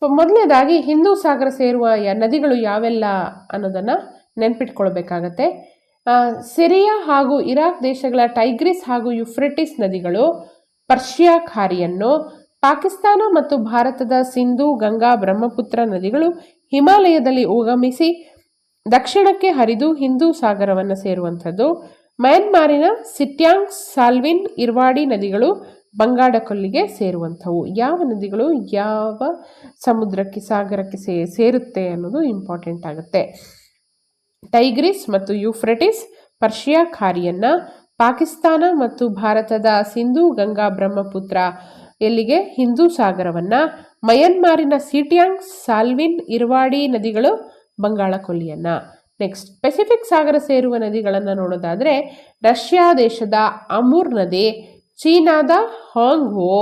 ಮೊದಲನೇದಾಗಿ ಹಿಂದೂ ಸಾಗರ ಸೇರುವ ನದಿಗಳು ಯಾವೆಲ್ಲ ಅನ್ನೋದನ್ನು ನೆನ್ಪಿಟ್ಕೊಳ್ಬೇಕಾಗತ್ತೆ. ಸಿರಿಯಾ ಹಾಗೂ ಇರಾಕ್ ದೇಶಗಳ ಟೈಗ್ರಿಸ್ ಹಾಗೂ ಯುಫ್ರೆಟಿಸ್ ನದಿಗಳು, ಪರ್ಷಿಯಾ ಖಾರಿಯನ್ನು, ಪಾಕಿಸ್ತಾನ ಮತ್ತು ಭಾರತದ ಸಿಂಧೂ, ಗಂಗಾ, ಬ್ರಹ್ಮಪುತ್ರ ನದಿಗಳು ಹಿಮಾಲಯದಲ್ಲಿ ಉಗಮಿಸಿ ದಕ್ಷಿಣಕ್ಕೆ ಹರಿದು ಹಿಂದೂ ಸಾಗರವನ್ನು ಸೇರುವಂಥದ್ದು. ಮಯನ್ಮಾರಿನ ಸಿಟ್ಯಾಂಗ್, ಸಾಲ್ವಿನ್, ಇರ್ವಾಡಿ ನದಿಗಳು ಬಂಗಾಳ ಕೊಲ್ಲಿಗೆ ಸೇರುವಂಥವು. ಯಾವ ನದಿಗಳು ಯಾವ ಸಮುದ್ರಕ್ಕೆ, ಸಾಗರಕ್ಕೆ ಸೇರುತ್ತೆ ಅನ್ನೋದು ಇಂಪಾರ್ಟೆಂಟ್ ಆಗುತ್ತೆ. ಟೈಗ್ರಿಸ್ ಮತ್ತು ಯೂಫ್ರೆಟಿಸ್ ಪರ್ಷಿಯಾ ಖಾರಿಯನ್ನು, ಪಾಕಿಸ್ತಾನ ಮತ್ತು ಭಾರತದ ಸಿಂಧೂ, ಗಂಗಾ, ಬ್ರಹ್ಮಪುತ್ರ ಎಲ್ಲಿಗೆ ಹಿಂದೂ ಸಾಗರವನ್ನು, ಮಯನ್ಮಾರಿನ ಸಿಟ್ಯಾಂಗ್, ಸಾಲ್ವಿನ್, ಇರ್ವಾಡಿ ನದಿಗಳು ಬಂಗಾಳ ಕೊಲ್ಲಿಯನ್ನು. ನೆಕ್ಸ್ಟ್ ಪೆಸಿಫಿಕ್ ಸಾಗರ ಸೇರುವ ನದಿಗಳನ್ನು ನೋಡೋದಾದರೆ ರಷ್ಯಾ ದೇಶದ ಅಮುರ್ ನದಿ, ಚೀನಾದ ಹಾಂಗ್ಹೋ,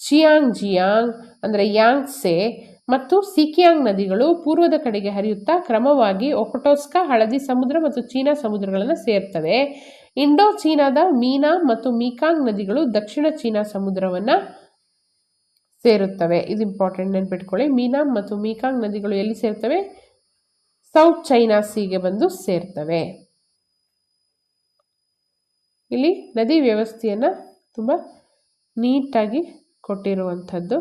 ಚಿಯಾಂಗ್ಜಿಯಾಂಗ್ ಅಂದರೆ ಯಾಂಗ್ಸೆ ಮತ್ತು ಸಿಕಿಯಾಂಗ್ ನದಿಗಳು ಪೂರ್ವದ ಕಡೆಗೆ ಹರಿಯುತ್ತಾ ಕ್ರಮವಾಗಿ ಒಕೊಟೋಸ್ಕ, ಹಳದಿ ಸಮುದ್ರ ಮತ್ತು ಚೀನಾ ಸಮುದ್ರಗಳನ್ನು ಸೇರ್ತವೆ. ಇಂಡೋ ಚೀನಾದ ಮೀನಾ ಮತ್ತು ಮೀಕಾಂಗ್ ನದಿಗಳು ದಕ್ಷಿಣ ಚೀನಾ ಸಮುದ್ರವನ್ನು ಸೇರುತ್ತವೆ. ಇದು ಇಂಪಾರ್ಟೆಂಟ್, ನೆನ್ಪಿಟ್ಕೊಳ್ಳಿ. ಮೀನಾ ಮತ್ತು ಮೀಕಾಂಗ್ ನದಿಗಳು ಎಲ್ಲಿ ಸೇರ್ತವೆ? ಸೌತ್ ಚೈನಾ ಸೀಗೆ ಬಂದು ಸೇರ್ತವೆ. ಇಲ್ಲಿ ನದಿ ವ್ಯವಸ್ಥೆಯನ್ನು ತುಂಬ ನೀಟಾಗಿ ಕೊಟ್ಟಿರುವಂಥದ್ದು.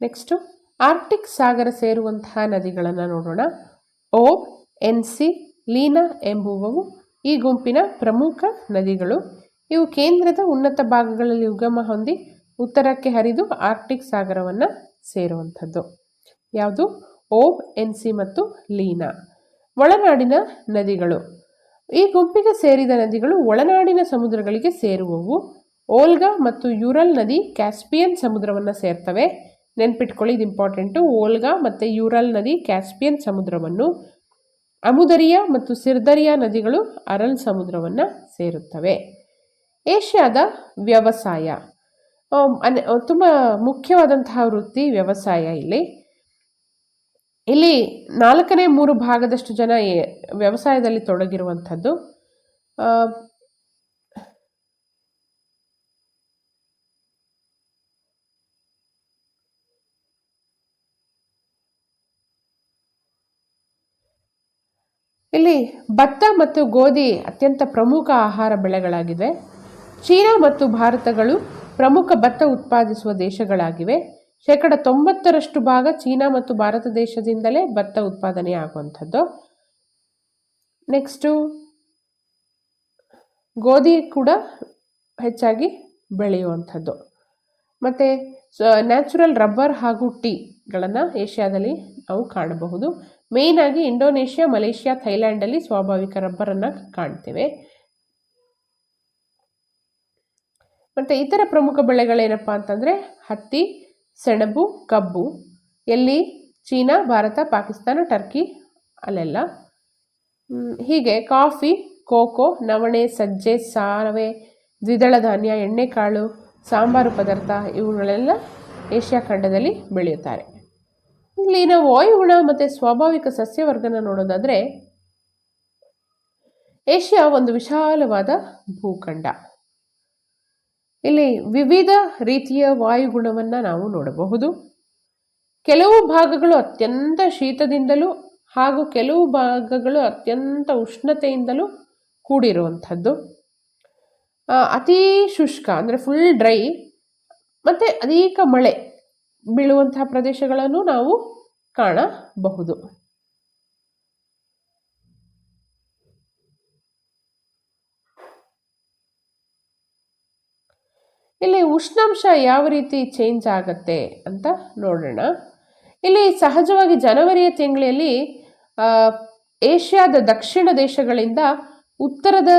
ನೆಕ್ಸ್ಟು ಆರ್ಕ್ಟಿಕ್ ಸಾಗರ ಸೇರುವಂತಹ ನದಿಗಳನ್ನು ನೋಡೋಣ. ಓಬ್, ಎನ್ಸಿ, ಲೀನಾ ಎಂಬುವವು ಈ ಗುಂಪಿನ ಪ್ರಮುಖ ನದಿಗಳು. ಇವು ಕೇಂದ್ರದ ಉನ್ನತ ಭಾಗಗಳಲ್ಲಿ ಉಗಮ ಹೊಂದಿ ಉತ್ತರಕ್ಕೆ ಹರಿದು ಆರ್ಕ್ಟಿಕ್ ಸಾಗರವನ್ನು ಸೇರುವಂಥದ್ದು. ಯಾವುದು? ಓಬ್, ಎನ್ಸಿ ಮತ್ತು ಲೀನಾ. ಒಳನಾಡಿನ ನದಿಗಳು. ಈ ಗುಂಪಿಗೆ ಸೇರಿದ ನದಿಗಳು ಒಳನಾಡಿನ ಸಮುದ್ರಗಳಿಗೆ ಸೇರುವವು. ಓಲ್ಗಾ ಮತ್ತು ಯೂರಲ್ ನದಿ ಕ್ಯಾಸ್ಪಿಯನ್ ಸಮುದ್ರವನ್ನು ಸೇರ್ತವೆ. ನೆನ್ಪಿಟ್ಕೊಳ್ಳಿ, ಇದು ಇಂಪಾರ್ಟೆಂಟು. ಓಲ್ಗಾ ಮತ್ತು ಯೂರಲ್ ನದಿ ಕ್ಯಾಸ್ಪಿಯನ್ ಸಮುದ್ರವನ್ನು, ಅಮುದರಿಯಾ ಮತ್ತು ಸಿರ್ದರಿಯಾ ನದಿಗಳು ಅರಲ್ ಸಮುದ್ರವನ್ನು ಸೇರುತ್ತವೆ. ಏಷ್ಯಾದ ವ್ಯವಸಾಯ ತುಂಬ ಮುಖ್ಯವಾದಂತಹ ವೃತ್ತಿ ವ್ಯವಸಾಯ. ಇಲ್ಲಿ 4/3 ಭಾಗದಷ್ಟು ಜನ ವ್ಯವಸಾಯದಲ್ಲಿ ತೊಡಗಿರುವಂಥದ್ದು. ಇಲ್ಲಿ ಭತ್ತ ಮತ್ತು ಗೋಧಿ ಅತ್ಯಂತ ಪ್ರಮುಖ ಆಹಾರ ಬೆಳೆಗಳಾಗಿವೆ. ಚೀನಾ ಮತ್ತು ಭಾರತಗಳು ಪ್ರಮುಖ ಭತ್ತ ಉತ್ಪಾದಿಸುವ ದೇಶಗಳಾಗಿವೆ. 90% ಭಾಗ ಚೀನಾ ಮತ್ತು ಭಾರತ ದೇಶದಿಂದಲೇ ಭತ್ತ ಉತ್ಪಾದನೆ ಆಗುವಂಥದ್ದು. ನೆಕ್ಸ್ಟು ಗೋಧಿ ಕೂಡ ಹೆಚ್ಚಾಗಿ ಬೆಳೆಯುವಂಥದ್ದು. ಮತ್ತು ನ್ಯಾಚುರಲ್ ರಬ್ಬರ್ ಹಾಗೂ ಟೀಗಳನ್ನು ಏಷ್ಯಾದಲ್ಲಿ ನಾವು ಕಾಣಬಹುದು. ಮೇಯ್ನಾಗಿ ಇಂಡೋನೇಷ್ಯಾ, ಮಲೇಷ್ಯಾ, ಥೈಲ್ಯಾಂಡಲ್ಲಿ ಸ್ವಾಭಾವಿಕ ರಬ್ಬರನ್ನು ಕಾಣ್ತೇವೆ. ಮತ್ತು ಇತರ ಪ್ರಮುಖ ಬೆಳೆಗಳೇನಪ್ಪ ಅಂತಂದರೆ ಹತ್ತಿ, ಸೆಣಬು, ಕಬ್ಬು. ಎಲ್ಲಿ? ಚೀನಾ, ಭಾರತ, ಪಾಕಿಸ್ತಾನ, ಟರ್ಕಿ ಅಲ್ಲೆಲ್ಲ. ಹೀಗೆ ಕಾಫಿ, ಕೋಕೋ, ನವಣೆ, ಸಜ್ಜೆ, ಸಾವೆ, ದ್ವಿದಳ ಧಾನ್ಯ, ಎಣ್ಣೆಕಾಳು, ಸಾಂಬಾರು ಪದಾರ್ಥ ಇವುಗಳೆಲ್ಲ ಏಷ್ಯಾ ಖಂಡದಲ್ಲಿ ಬೆಳೆಯುತ್ತಾರೆ. ಇಲ್ಲಿ ನಾವು ವಾಯುಗುಣ ಮತ್ತು ಸ್ವಾಭಾವಿಕ ಸಸ್ಯವರ್ಗನ ನೋಡೋದಾದರೆ, ಏಷ್ಯಾ ಒಂದು ವಿಶಾಲವಾದ ಭೂಖಂಡ. ಇಲ್ಲಿ ವಿವಿಧ ರೀತಿಯ ವಾಯುಗುಣವನ್ನು ನಾವು ನೋಡಬಹುದು. ಕೆಲವು ಭಾಗಗಳು ಅತ್ಯಂತ ಶೀತದಿಂದಲೂ ಹಾಗೂ ಕೆಲವು ಭಾಗಗಳು ಅತ್ಯಂತ ಉಷ್ಣತೆಯಿಂದಲೂ ಕೂಡಿರುವಂಥದ್ದು. ಅತೀ ಶುಷ್ಕ ಅಂದರೆ ಫುಲ್ ಡ್ರೈ ಮತ್ತು ಅಧಿಕ ಮಳೆ ಬೀಳುವಂತಹ ಪ್ರದೇಶಗಳನ್ನು ನಾವು ಕಾಣಬಹುದು. ಇಲ್ಲಿ ಉಷ್ಣಾಂಶ ಯಾವ ರೀತಿ ಚೇಂಜ್ ಆಗುತ್ತೆ ಅಂತ ನೋಡೋಣ. ಇಲ್ಲಿ ಸಹಜವಾಗಿ ಜನವರಿಯ ತಿಂಗಳಲ್ಲಿ ಏಷ್ಯಾದ ದಕ್ಷಿಣ ದೇಶಗಳಿಂದ ಉತ್ತರದ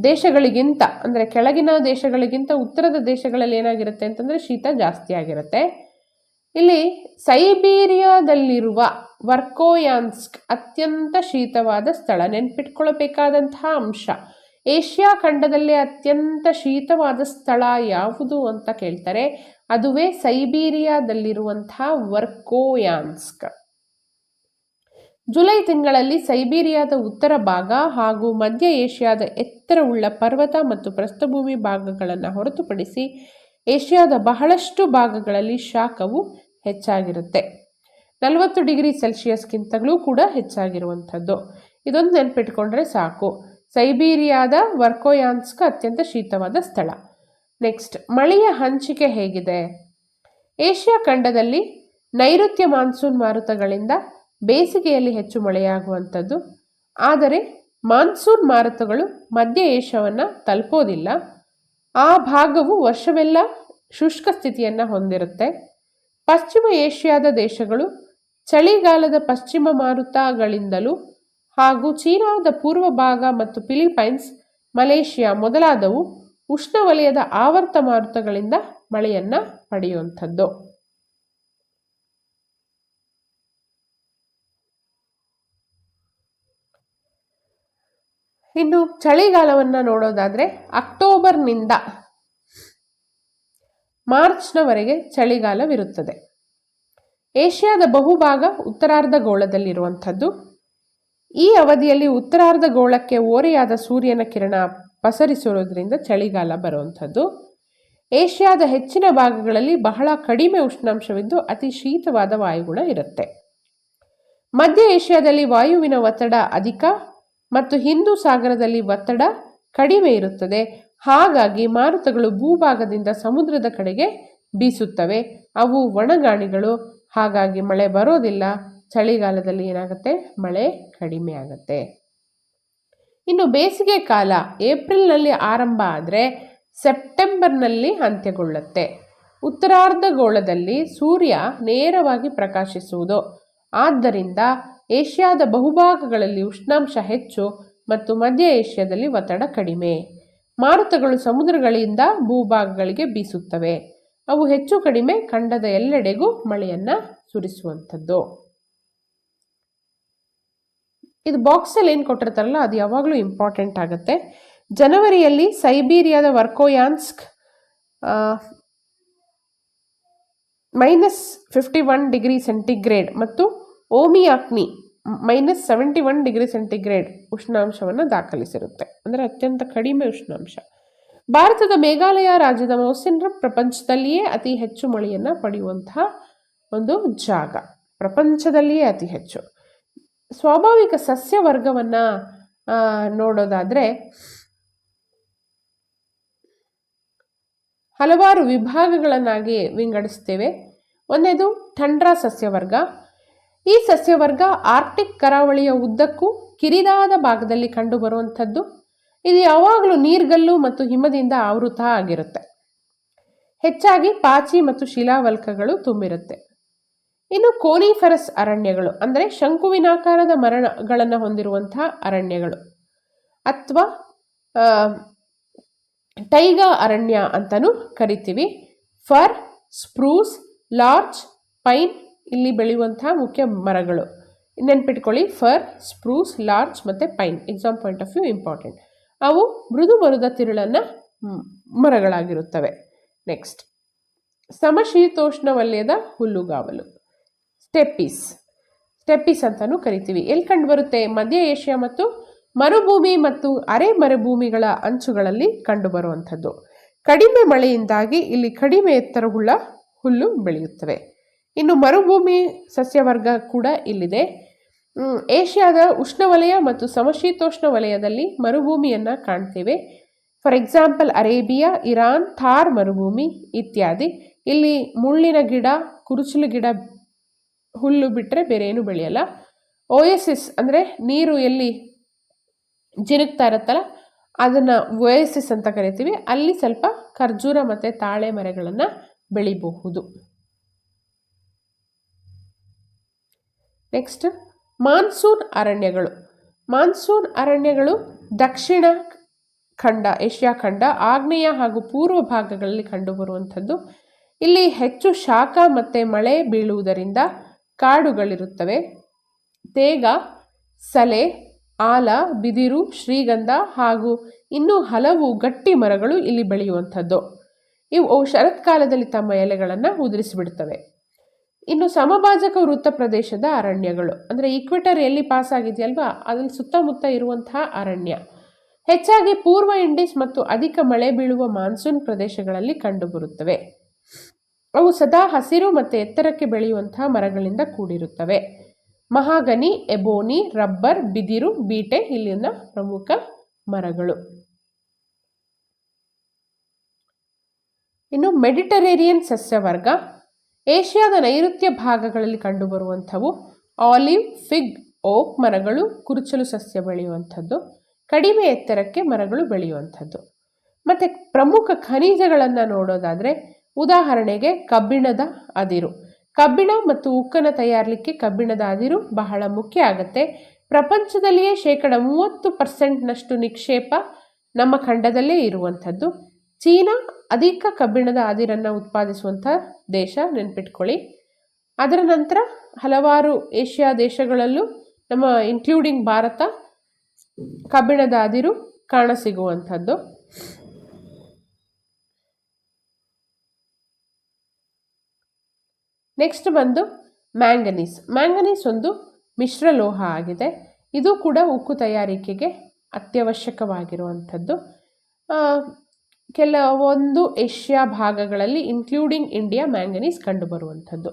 ದೇಶಗಳಿಗಿಂತ ಅಂದರೆ ಕೆಳಗಿನ ದೇಶಗಳಿಗಿಂತ ಉತ್ತರದ ದೇಶಗಳಲ್ಲಿ ಏನಾಗಿರುತ್ತೆ ಅಂತಂದರೆ ಶೀತ ಜಾಸ್ತಿ ಆಗಿರುತ್ತೆ. ಇಲ್ಲಿ ಸೈಬೀರಿಯಾದಲ್ಲಿರುವ ವರ್ಕೋಯಾನ್ಸ್ಕ್ ಅತ್ಯಂತ ಶೀತವಾದ ಸ್ಥಳ. ನೆನ್ಪಿಟ್ಕೊಳ್ಬೇಕಾದಂತಹ ಅಂಶ, ಏಷ್ಯಾ ಖಂಡದಲ್ಲೇ ಅತ್ಯಂತ ಶೀತವಾದ ಸ್ಥಳ ಯಾವುದು ಅಂತ ಕೇಳ್ತಾರೆ. ಅದುವೇ ಸೈಬೀರಿಯಾದಲ್ಲಿರುವಂತಹ ವರ್ಕೋಯಾನ್ಸ್ಕ್. ಜುಲೈ ತಿಂಗಳಲ್ಲಿ ಸೈಬೀರಿಯಾದ ಉತ್ತರ ಭಾಗ ಹಾಗೂ ಮಧ್ಯ ಏಷ್ಯಾದ ಎತ್ತರವುಳ್ಳ ಪರ್ವತ ಮತ್ತು ಪ್ರಸ್ಥಭೂಮಿ ಭಾಗಗಳನ್ನು ಹೊರತುಪಡಿಸಿ ಏಷ್ಯಾದ ಬಹಳಷ್ಟು ಭಾಗಗಳಲ್ಲಿ ಶಾಖವು ಹೆಚ್ಚಾಗಿರುತ್ತೆ. 40 ಡಿಗ್ರಿ ಸೆಲ್ಸಿಯಸ್ಗಿಂತಲೂ ಕೂಡ ಹೆಚ್ಚಾಗಿರುವಂಥದ್ದು. ಇದೊಂದು ನೆನ್ಪಿಟ್ಕೊಂಡ್ರೆ ಸಾಕು. ಸೈಬೀರಿಯಾದ ವರ್ಕೋಯಾನ್ಸ್ಕ್ ಅತ್ಯಂತ ಶೀತವಾದ ಸ್ಥಳ. ನೆಕ್ಸ್ಟ್, ಮಳೆಯ ಹಂಚಿಕೆ ಹೇಗಿದೆ? ಏಷ್ಯಾ ಖಂಡದಲ್ಲಿ ನೈಋತ್ಯ ಮಾನ್ಸೂನ್ ಮಾರುತಗಳಿಂದ ಬೇಸಿಗೆಯಲ್ಲಿ ಹೆಚ್ಚು ಮಳೆಯಾಗುವಂಥದ್ದು. ಆದರೆ ಮಾನ್ಸೂನ್ ಮಾರುತಗಳು ಮಧ್ಯ ಏಷ್ಯಾವನ್ನು ತಲುಪೋದಿಲ್ಲ. ಆ ಭಾಗವು ವರ್ಷವೆಲ್ಲ ಶುಷ್ಕ ಸ್ಥಿತಿಯನ್ನು ಹೊಂದಿರುತ್ತೆ. ಪಶ್ಚಿಮ ಏಷ್ಯಾದ ದೇಶಗಳು ಚಳಿಗಾಲದ ಪಶ್ಚಿಮ ಮಾರುತಗಳಿಂದಲೂ ಹಾಗೂ ಚೀನಾದ ಪೂರ್ವ ಭಾಗ ಮತ್ತು ಫಿಲಿಪೈನ್ಸ್, ಮಲೇಷಿಯಾ ಮೊದಲಾದವು ಉಷ್ಣವಲಯದ ಆವರ್ತ ಮಾರುತಗಳಿಂದ ಮಳೆಯನ್ನು ಪಡೆಯುವಂಥದ್ದು. ಇನ್ನು ಚಳಿಗಾಲವನ್ನು ನೋಡೋದಾದರೆ ಅಕ್ಟೋಬರ್ನಿಂದ ಮಾರ್ಚ್ನವರೆಗೆ ಚಳಿಗಾಲವಿರುತ್ತದೆ. ಏಷ್ಯಾದ ಬಹುಭಾಗ ಉತ್ತರಾರ್ಧಗೋಳದಲ್ಲಿರುವಂಥದ್ದು. ಈ ಅವಧಿಯಲ್ಲಿ ಉತ್ತರಾರ್ಧಗೋಳಕ್ಕೆ ಓರೆಯಾದ ಸೂರ್ಯನ ಕಿರಣ ಪಸರಿಸಿರೋದ್ರಿಂದ ಚಳಿಗಾಲ ಬರುವಂಥದ್ದು. ಏಷ್ಯಾದ ಹೆಚ್ಚಿನ ಭಾಗಗಳಲ್ಲಿ ಬಹಳ ಕಡಿಮೆ ಉಷ್ಣಾಂಶವಿದ್ದು ಅತಿ ಶೀತವಾದ ವಾಯುಗುಣ ಇರುತ್ತೆ. ಮಧ್ಯ ಏಷ್ಯಾದಲ್ಲಿ ವಾಯುವಿನ ಒತ್ತಡ ಅಧಿಕ ಮತ್ತು ಹಿಂದೂ ಸಾಗರದಲ್ಲಿ ಒತ್ತಡ ಕಡಿಮೆ ಇರುತ್ತದೆ. ಹಾಗಾಗಿ ಮಾರುತಗಳು ಭೂಭಾಗದಿಂದ ಸಮುದ್ರದ ಕಡೆಗೆ ಬೀಸುತ್ತವೆ. ಅವು ಒಣಗಾಣಿಗಳು, ಹಾಗಾಗಿ ಮಳೆ ಬರೋದಿಲ್ಲ. ಚಳಿಗಾಲದಲ್ಲಿ ಏನಾಗುತ್ತೆ? ಮಳೆ ಕಡಿಮೆ ಆಗುತ್ತೆ. ಇನ್ನು ಬೇಸಿಗೆ ಕಾಲ ಏಪ್ರಿಲ್ನಲ್ಲಿ ಆರಂಭ ಆದರೆ ಸೆಪ್ಟೆಂಬರ್ನಲ್ಲಿ ಅಂತ್ಯಗೊಳ್ಳುತ್ತೆ. ಉತ್ತರಾರ್ಧಗೋಳದಲ್ಲಿ ಸೂರ್ಯ ನೇರವಾಗಿ ಪ್ರಕಾಶಿಸುವುದು. ಆದ್ದರಿಂದ ಏಷ್ಯಾದ ಬಹುಭಾಗಗಳಲ್ಲಿ ಉಷ್ಣಾಂಶ ಹೆಚ್ಚು ಮತ್ತು ಮಧ್ಯ ಏಷ್ಯಾದಲ್ಲಿ ಒತ್ತಡ ಕಡಿಮೆ. ಮಾರುತಗಳು ಸಮುದ್ರಗಳಿಂದ ಭೂಭಾಗಗಳಿಗೆ ಬೀಸುತ್ತವೆ. ಅವು ಹೆಚ್ಚು ಕಡಿಮೆ ಖಂಡದ ಎಲ್ಲೆಡೆಗೂ ಮಳೆಯನ್ನು ಸುರಿಸುವಂಥದ್ದು. ಇದು ಬಾಕ್ಸಲ್ಲಿ ಏನು ಕೊಟ್ಟಿರ್ತಾರಲ್ಲ ಅದು ಯಾವಾಗಲೂ ಇಂಪಾರ್ಟೆಂಟ್ ಆಗುತ್ತೆ. ಜನವರಿಯಲ್ಲಿ ಸೈಬೀರಿಯಾದ ವರ್ಕೋಯಾನ್ಸ್ಕ್ -51 ಡಿಗ್ರಿ ಸೆಂಟಿಗ್ರೇಡ್ ಮತ್ತು ಓಮಿಯಾಕ್ನಿ -71 ಡಿಗ್ರಿ ಸೆಂಟಿಗ್ರೇಡ್ ಉಷ್ಣಾಂಶವನ್ನು ದಾಖಲಿಸಿರುತ್ತೆ. ಅಂದರೆ ಅತ್ಯಂತ ಕಡಿಮೆ ಉಷ್ಣಾಂಶ. ಭಾರತದ ಮೇಘಾಲಯ ರಾಜ್ಯದ ಮೌಸಿನ್ರಾಮ್ ಪ್ರಪಂಚದಲ್ಲಿಯೇ ಅತಿ ಹೆಚ್ಚು ಮಳೆಯನ್ನು ಪಡೆಯುವಂತಹ ಒಂದು ಜಾಗ. ಪ್ರಪಂಚದಲ್ಲಿಯೇ ಅತಿ ಹೆಚ್ಚು. ಸ್ವಾಭಾವಿಕ ಸಸ್ಯ ವರ್ಗವನ್ನು ನೋಡೋದಾದರೆ ಹಲವಾರು ವಿಭಾಗಗಳನ್ನಾಗಿ ವಿಂಗಡಿಸ್ತೇವೆ. ಒಂದನೇದು ಟಂಡ್ರಾ ಸಸ್ಯವರ್ಗ. ಈ ಸಸ್ಯವರ್ಗ ಆರ್ಕ್ಟಿಕ್ ಕರಾವಳಿಯ ಉದ್ದಕ್ಕೂ ಕಿರಿದಾದ ಭಾಗದಲ್ಲಿ ಕಂಡುಬರುವಂಥದ್ದು. ಇದು ಯಾವಾಗಲೂ ನೀರ್ಗಲ್ಲು ಮತ್ತು ಹಿಮದಿಂದ ಆವೃತ ಆಗಿರುತ್ತೆ. ಹೆಚ್ಚಾಗಿ ಪಾಚಿ ಮತ್ತು ಶಿಲಾವಲ್ಕಗಳು ತುಂಬಿರುತ್ತೆ. ಇನ್ನು ಕೋನಿಫೆರಸ್ ಅರಣ್ಯಗಳು ಅಂದರೆ ಶಂಕುವಿನಾಕಾರದ ಮರಗಳನ್ನು ಹೊಂದಿರುವಂತಹ ಅರಣ್ಯಗಳು ಅಥವಾ ಟೈಗಾ ಅರಣ್ಯ ಅಂತಲೂ ಕರಿತೀವಿ. ಫರ್, ಸ್ಪ್ರೂಸ್, ಲಾರ್ಚ್, ಪೈನ್ ಇಲ್ಲಿ ಬೆಳೆಯುವಂತಹ ಮುಖ್ಯ ಮರಗಳು. ನೆನ್ಪಿಟ್ಕೊಳ್ಳಿ, ಫರ್, ಸ್ಪ್ರೂಸ್, ಲಾರ್ಚ್ ಮತ್ತು pine exam point of view important. ಅವು ಮೃದು ಮರುದ ತಿರುಳನ್ನ ಮರಗಳಾಗಿರುತ್ತವೆ. ನೆಕ್ಸ್ಟ್, ಸಮಶೀತೋಷ್ಣ ವಲಯದ ಹುಲ್ಲುಗಾವಲು ಸ್ಟೆಪ್ಪೀಸ್ ಅಂತಲೂ ಕರಿತೀವಿ. ಎಲ್ಲಿ ಕಂಡುಬರುತ್ತೆ? ಮಧ್ಯ ಏಷ್ಯಾ ಮತ್ತು ಮರುಭೂಮಿ ಮತ್ತು ಅರೆ ಮರುಭೂಮಿಗಳ ಅಂಚುಗಳಲ್ಲಿ ಕಂಡುಬರುವಂಥದ್ದು. ಕಡಿಮೆ ಮಳೆಯಿಂದಾಗಿ ಇಲ್ಲಿ ಕಡಿಮೆ ಎತ್ತರವುಳ್ಳ ಹುಲ್ಲು ಬೆಳೆಯುತ್ತವೆ. ಇನ್ನು ಮರುಭೂಮಿ ಸಸ್ಯವರ್ಗ ಕೂಡ ಇಲ್ಲಿದೆ. ಏಷ್ಯಾದ ಉಷ್ಣವಲಯ ಮತ್ತು ಸಮಶೀತೋಷ್ಣ ವಲಯದಲ್ಲಿ ಮರುಭೂಮಿಯನ್ನು ಕಾಣ್ತೇವೆ. For example Arabia, Iran, Thar ಮರುಭೂಮಿ ಇತ್ಯಾದಿ. ಇಲ್ಲಿ ಮುಳ್ಳಿನ ಗಿಡ, ಕುರುಚಲು ಗಿಡ, ಹುಲ್ಲು ಬಿಟ್ಟರೆ ಬೇರೆ ಏನು ಬೆಳೆಯಲ್ಲ. ಓಯಸಿಸ್ ಅಂದರೆ ನೀರು ಎಲ್ಲಿ ಜಿನುಗ್ತಾ ಇರುತ್ತಲ್ಲ ಅದನ್ನು ಓಯಸಿಸ್ ಅಂತ ಕರಿತೀವಿ. ಅಲ್ಲಿ ಸ್ವಲ್ಪ ಖರ್ಜೂರ ಮತ್ತು ತಾಳೆ ಮರಗಳನ್ನು ಬೆಳಿಬಹುದು. ನೆಕ್ಸ್ಟ್ ಮಾನ್ಸೂನ್ ಅರಣ್ಯಗಳು ದಕ್ಷಿಣ ಖಂಡ, ಏಷ್ಯಾ ಖಂಡ, ಆಗ್ನೇಯ ಹಾಗೂ ಪೂರ್ವ ಭಾಗಗಳಲ್ಲಿ ಕಂಡುಬರುವಂಥದ್ದು. ಇಲ್ಲಿ ಹೆಚ್ಚು ಶಾಖ ಮತ್ತು ಮಳೆ ಬೀಳುವುದರಿಂದ ಕಾಡುಗಳಿರುತ್ತವೆ. ತೇಗ, ಸಲೆ, ಆಲ, ಬಿದಿರು, ಶ್ರೀಗಂಧ ಹಾಗೂ ಇನ್ನೂ ಹಲವು ಗಟ್ಟಿ ಮರಗಳು ಇಲ್ಲಿ ಬೆಳೆಯುವಂಥದ್ದು. ಇವು ಶರತ್ಕಾಲದಲ್ಲಿ ತಮ್ಮ ಎಲೆಗಳನ್ನು ಉದುರಿಸಿಬಿಡ್ತವೆ. ಇನ್ನು ಸಮಭಾಜಕ ವೃತ್ತ ಪ್ರದೇಶದ ಅರಣ್ಯಗಳು ಅಂದರೆ ಈಕ್ವೆಟರ್ ಎಲ್ಲಿ ಪಾಸ್ ಆಗಿದೆಯಲ್ವಾ ಅದ್ರಲ್ಲಿ ಸುತ್ತಮುತ್ತ ಇರುವಂತಹ ಅರಣ್ಯ ಹೆಚ್ಚಾಗಿ ಪೂರ್ವ ಇಂಡೀಸ್ ಮತ್ತು ಅಧಿಕ ಮಳೆ ಬೀಳುವ ಮಾನ್ಸೂನ್ ಪ್ರದೇಶಗಳಲ್ಲಿ ಕಂಡುಬರುತ್ತವೆ. ಅವು ಸದಾ ಹಸಿರು ಮತ್ತು ಎತ್ತರಕ್ಕೆ ಬೆಳೆಯುವಂತಹ ಮರಗಳಿಂದ ಕೂಡಿರುತ್ತವೆ. ಮಹಾಗನಿ, ಎಬೋನಿ, ರಬ್ಬರ್, ಬಿದಿರು, ಬೀಟೆ ಇಲ್ಲಿನ ಪ್ರಮುಖ ಮರಗಳು. ಇನ್ನು ಮೆಡಿಟರೇನಿಯನ್ ಸಸ್ಯವರ್ಗ ಏಷ್ಯಾದ ನೈಋತ್ಯ ಭಾಗಗಳಲ್ಲಿ ಕಂಡುಬರುವಂಥವು. ಆಲಿವ್, ಫಿಗ್, ಓಕ್ ಮರಗಳು ಕುರುಚಲು ಸಸ್ಯ ಬೆಳೆಯುವಂಥದ್ದು. ಕಡಿಮೆ ಎತ್ತರಕ್ಕೆ ಮರಗಳು ಬೆಳೆಯುವಂಥದ್ದು. ಮತ್ತು ಪ್ರಮುಖ ಖನಿಜಗಳನ್ನು ನೋಡೋದಾದರೆ ಉದಾಹರಣೆಗೆ ಕಬ್ಬಿಣದ ಅದಿರು. ಕಬ್ಬಿಣ ಮತ್ತು ಉಕ್ಕನ್ನು ತಯಾರಲಿಕ್ಕೆ ಕಬ್ಬಿಣದ ಅದಿರು ಬಹಳ ಮುಖ್ಯ ಆಗುತ್ತೆ. ಪ್ರಪಂಚದಲ್ಲಿಯೇ 30% ನಿಕ್ಷೇಪ ನಮ್ಮ ಖಂಡದಲ್ಲೇ ಇರುವಂಥದ್ದು. ಚೀನಾ ಅಧಿಕ ಕಬ್ಬಿಣದ ಅದಿರನ್ನು ಉತ್ಪಾದಿಸುವಂಥ ದೇಶ, ನೆನ್ಪಿಟ್ಕೊಳ್ಳಿ. ಅದರ ನಂತರ ಹಲವಾರು ಏಷ್ಯಾ ದೇಶಗಳಲ್ಲೂ ನಮ್ಮ ಇನ್ಕ್ಲೂಡಿಂಗ್ ಭಾರತ ಕಬ್ಬಿಣದ ಅದಿರು ಕಾಣಸಿಗುವಂಥದ್ದು. ನೆಕ್ಸ್ಟ್ ಬಂದು ಮ್ಯಾಂಗನೀಸ್ ಒಂದು ಮಿಶ್ರಲೋಹ ಆಗಿದೆ. ಇದು ಕೂಡ ಉಕ್ಕು ತಯಾರಿಕೆಗೆ ಅತ್ಯವಶ್ಯಕವಾಗಿರುವಂಥದ್ದು. ಕೆಲವೊಂದು ಏಷ್ಯಾ ಭಾಗಗಳಲ್ಲಿ ಇನ್ಕ್ಲೂಡಿಂಗ್ ಇಂಡಿಯಾ ಮ್ಯಾಂಗನೀಸ್ ಕಂಡುಬರುವಂಥದ್ದು.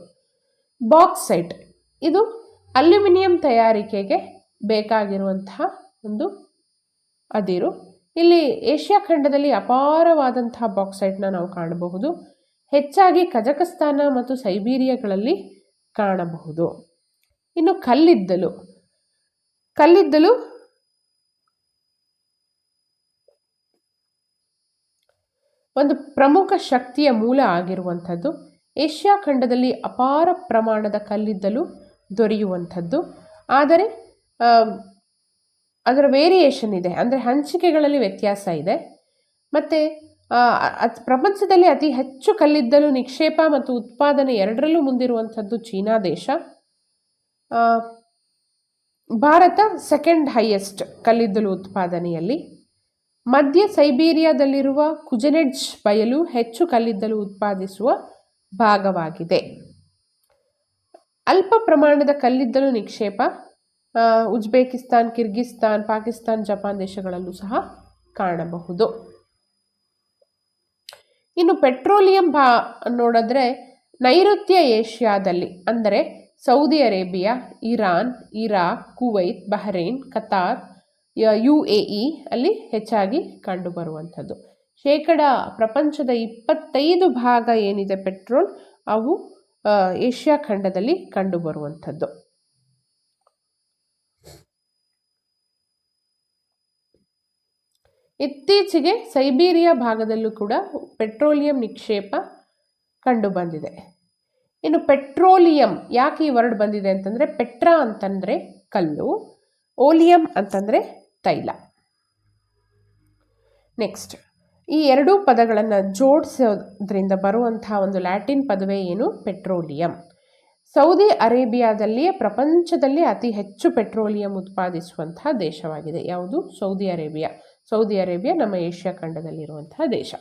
ಬಾಕ್ಸೈಟ್ ಇದು ಅಲ್ಯೂಮಿನಿಯಂ ತಯಾರಿಕೆಗೆ ಬೇಕಾಗಿರುವಂತಹ ಒಂದು ಅದಿರು. ಇಲ್ಲಿ ಏಷ್ಯಾ ಖಂಡದಲ್ಲಿ ಅಪಾರವಾದಂತಹ ಬಾಕ್ಸೈಟ್ನ ನಾವು ಕಾಣಬಹುದು. ಹೆಚ್ಚಾಗಿ ಕಜಕಸ್ತಾನ ಮತ್ತು ಸೈಬೀರಿಯಾಗಳಲ್ಲಿ ಕಾಣಬಹುದು. ಇನ್ನು ಕಲ್ಲಿದ್ದಲು ಒಂದು ಪ್ರಮುಖ ಶಕ್ತಿಯ ಮೂಲ ಆಗಿರುವಂಥದ್ದು. ಏಷ್ಯಾ ಖಂಡದಲ್ಲಿ ಅಪಾರ ಪ್ರಮಾಣದ ಕಲ್ಲಿದ್ದಲು ದೊರೆಯುವಂಥದ್ದು. ಆದರೆ ಅದರ ವೇರಿಯೇಷನ್ ಇದೆ, ಅಂದರೆ ಹಂಚಿಕೆಗಳಲ್ಲಿ ವ್ಯತ್ಯಾಸ ಇದೆ. ಮತ್ತು ಪ್ರಪಂಚದಲ್ಲಿ ಅತಿ ಹೆಚ್ಚು ಕಲ್ಲಿದ್ದಲು ನಿಕ್ಷೇಪ ಮತ್ತು ಉತ್ಪಾದನೆ ಎರಡರಲ್ಲೂ ಮುಂದಿರುವಂಥದ್ದು ಚೀನಾ ದೇಶ. ಭಾರತ ಸೆಕೆಂಡ್ ಹೈಯೆಸ್ಟ್ ಕಲ್ಲಿದ್ದಲು ಉತ್ಪಾದನೆಯಲ್ಲಿ. ಮಧ್ಯ ಸೈಬೀರಿಯಾದಲ್ಲಿರುವ ಕುಜೆನೆಡ್ಜ್ ಬಯಲು ಹೆಚ್ಚು ಕಲ್ಲಿದ್ದಲು ಉತ್ಪಾದಿಸುವ ಭಾಗವಾಗಿದೆ. ಅಲ್ಪ ಪ್ರಮಾಣದ ಕಲ್ಲಿದ್ದಲು ನಿಕ್ಷೇಪ ಉಜ್ಬೇಕಿಸ್ತಾನ್, ಕಿರ್ಗಿಸ್ತಾನ್, ಪಾಕಿಸ್ತಾನ್, ಜಪಾನ್ ದೇಶಗಳಲ್ಲೂ ಸಹ ಕಾಣಬಹುದು. ಇನ್ನು ಪೆಟ್ರೋಲಿಯಂ ನೋಡಿದ್ರೆ ನೈಋತ್ಯ ಏಷ್ಯಾದಲ್ಲಿ ಅಂದರೆ Saudi Arabia, Iran, Iraq, Kuwait, Bahrain, Qatar, UAE ಅಲ್ಲಿ ಹೆಚ್ಚಾಗಿ ಕಂಡುಬರುವಂಥದ್ದು. ಪ್ರಪಂಚದ 25% ಏನಿದೆ ಪೆಟ್ರೋಲ್, ಅವು ಏಷ್ಯಾ ಖಂಡದಲ್ಲಿ ಕಂಡುಬರುವಂಥದ್ದು. ಇತ್ತೀಚೆಗೆ ಸೈಬೀರಿಯಾ ಭಾಗದಲ್ಲೂ ಕೂಡ ಪೆಟ್ರೋಲಿಯಂ ನಿಕ್ಷೇಪ ಕಂಡುಬಂದಿದೆ. ಇನ್ನು ಪೆಟ್ರೋಲಿಯಂ ಯಾಕೆ ಈ ವರ್ಡ್ ಬಂದಿದೆ ಅಂತಂದರೆ, ಪೆಟ್ರಾ ಅಂತಂದರೆ ಕಲ್ಲು, ಓಲಿಯಂ ಅಂತಂದರೆ ತೈಲ. ನೆಕ್ಸ್ಟ್ ಈ ಎರಡೂ ಪದಗಳನ್ನು ಜೋಡಿಸೋದ್ರಿಂದ ಬರುವಂತಹ ಒಂದು ಲ್ಯಾಟಿನ್ ಪದವೇ ಏನು? ಪೆಟ್ರೋಲಿಯಂ. ಸೌದಿ ಅರೇಬಿಯಾದಲ್ಲಿಯೇ ಪ್ರಪಂಚದಲ್ಲಿ ಅತಿ ಹೆಚ್ಚು ಪೆಟ್ರೋಲಿಯಂ ಉತ್ಪಾದಿಸುವಂತಹ ದೇಶವಾಗಿದೆ. ಯಾವುದು? ಸೌದಿ ಅರೇಬಿಯಾ ನಮ್ಮ ಏಷ್ಯಾ ಖಂಡದಲ್ಲಿರುವಂತಹ ದೇಶ.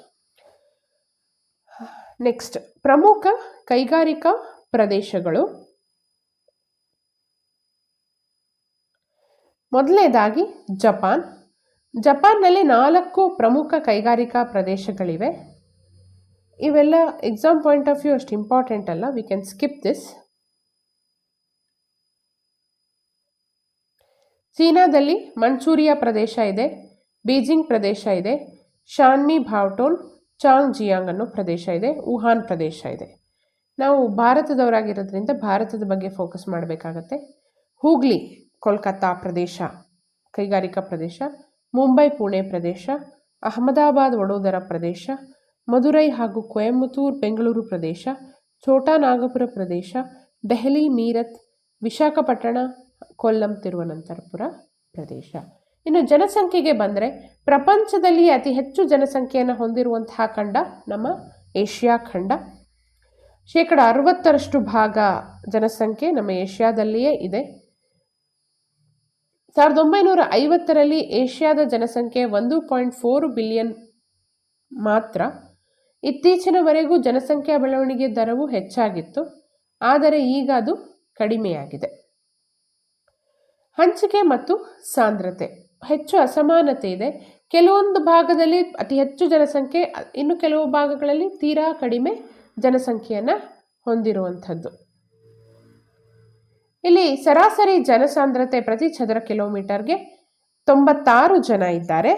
ನೆಕ್ಸ್ಟ್, ಪ್ರಮುಖ ಕೈಗಾರಿಕಾ ಪ್ರದೇಶಗಳು. ಮೊದಲನೇದಾಗಿ ಜಪಾನ್. ಜಪಾನ್ನಲ್ಲಿ 4 ಪ್ರಮುಖ ಕೈಗಾರಿಕಾ ಪ್ರದೇಶಗಳಿವೆ. ಇವೆಲ್ಲ ಎಕ್ಸಾಮ್ ಪಾಯಿಂಟ್ ಆಫ್ ವ್ಯೂ ಅಷ್ಟು ಇಂಪಾರ್ಟೆಂಟ್ ಅಲ್ಲ, ವಿ ಕ್ಯಾನ್ ಸ್ಕಿಪ್ ದಿಸ್. ಚೀನಾದಲ್ಲಿ ಮನ್ಚೂರಿಯಾ ಪ್ರದೇಶ ಇದೆ, ಬೀಜಿಂಗ್ ಪ್ರದೇಶ ಇದೆ, ಶಾನ್ಮಿ ಭಾವ್ಟೋನ್, ಚಾಂಗ್ ಜಿಯಾಂಗ್ ಅನ್ನೋ ಪ್ರದೇಶ ಇದೆ, ವುಹಾನ್ ಪ್ರದೇಶ ಇದೆ. ನಾವು ಭಾರತದವರಾಗಿರೋದ್ರಿಂದ ಭಾರತದ ಬಗ್ಗೆ ಫೋಕಸ್ ಮಾಡಬೇಕಾಗತ್ತೆ. ಹೂಗ್ಲಿ ಕೋಲ್ಕತ್ತಾ ಪ್ರದೇಶ ಕೈಗಾರಿಕಾ ಪ್ರದೇಶ, ಮುಂಬೈ ಪುಣೆ ಪ್ರದೇಶ, ಅಹಮದಾಬಾದ್ ವಡೋದರ ಪ್ರದೇಶ, ಮದುರೈ ಹಾಗೂ ಕೊಯಂಬತ್ತೂರು ಬೆಂಗಳೂರು ಪ್ರದೇಶ, ಛೋಟಾ ನಾಗಪುರ ಪ್ರದೇಶ, ದೆಹಲಿ ಮೀರತ್, ವಿಶಾಖಪಟ್ಟಣ, ಕೊಲ್ಲಂ ತಿರುವನಂತಪುರ ಪ್ರದೇಶ. ಇನ್ನು ಜನಸಂಖ್ಯೆಗೆ ಬಂದರೆ, ಪ್ರಪಂಚದಲ್ಲಿ ಅತಿ ಹೆಚ್ಚು ಜನಸಂಖ್ಯೆಯನ್ನು ಹೊಂದಿರುವಂತಹ ಖಂಡ ನಮ್ಮ ಏಷ್ಯಾ ಖಂಡ. 60% ಭಾಗ ಜನಸಂಖ್ಯೆ ನಮ್ಮ ಏಷ್ಯಾದಲ್ಲಿಯೇ ಇದೆ. 1950ರಲ್ಲಿ ಏಷ್ಯಾದ ಜನಸಂಖ್ಯೆ 1.4 ಬಿಲಿಯನ್ ಮಾತ್ರ. ಇತ್ತೀಚಿನವರೆಗೂ ಜನಸಂಖ್ಯಾ ಬೆಳವಣಿಗೆ ದರವು ಹೆಚ್ಚಾಗಿತ್ತು, ಆದರೆ ಈಗ ಅದು ಕಡಿಮೆಯಾಗಿದೆ. ಹಂಚಿಕೆ ಮತ್ತು ಸಾಂದ್ರತೆ ಹೆಚ್ಚು ಅಸಮಾನತೆ ಇದೆ. ಕೆಲವೊಂದು ಭಾಗದಲ್ಲಿ ಅತಿ ಹೆಚ್ಚು ಜನಸಂಖ್ಯೆ, ಇನ್ನು ಕೆಲವು ಭಾಗಗಳಲ್ಲಿ ತೀರಾ ಕಡಿಮೆ ಜನಸಂಖ್ಯೆಯನ್ನು ಹೊಂದಿರುವಂಥದ್ದು. ಇಲ್ಲಿ ಸರಾಸರಿ ಜನಸಾಂದ್ರತೆ ಪ್ರತಿ ಚದರ ಕಿಲೋಮೀಟರ್ಗೆ 96 ಜನ ಇದ್ದಾರೆ.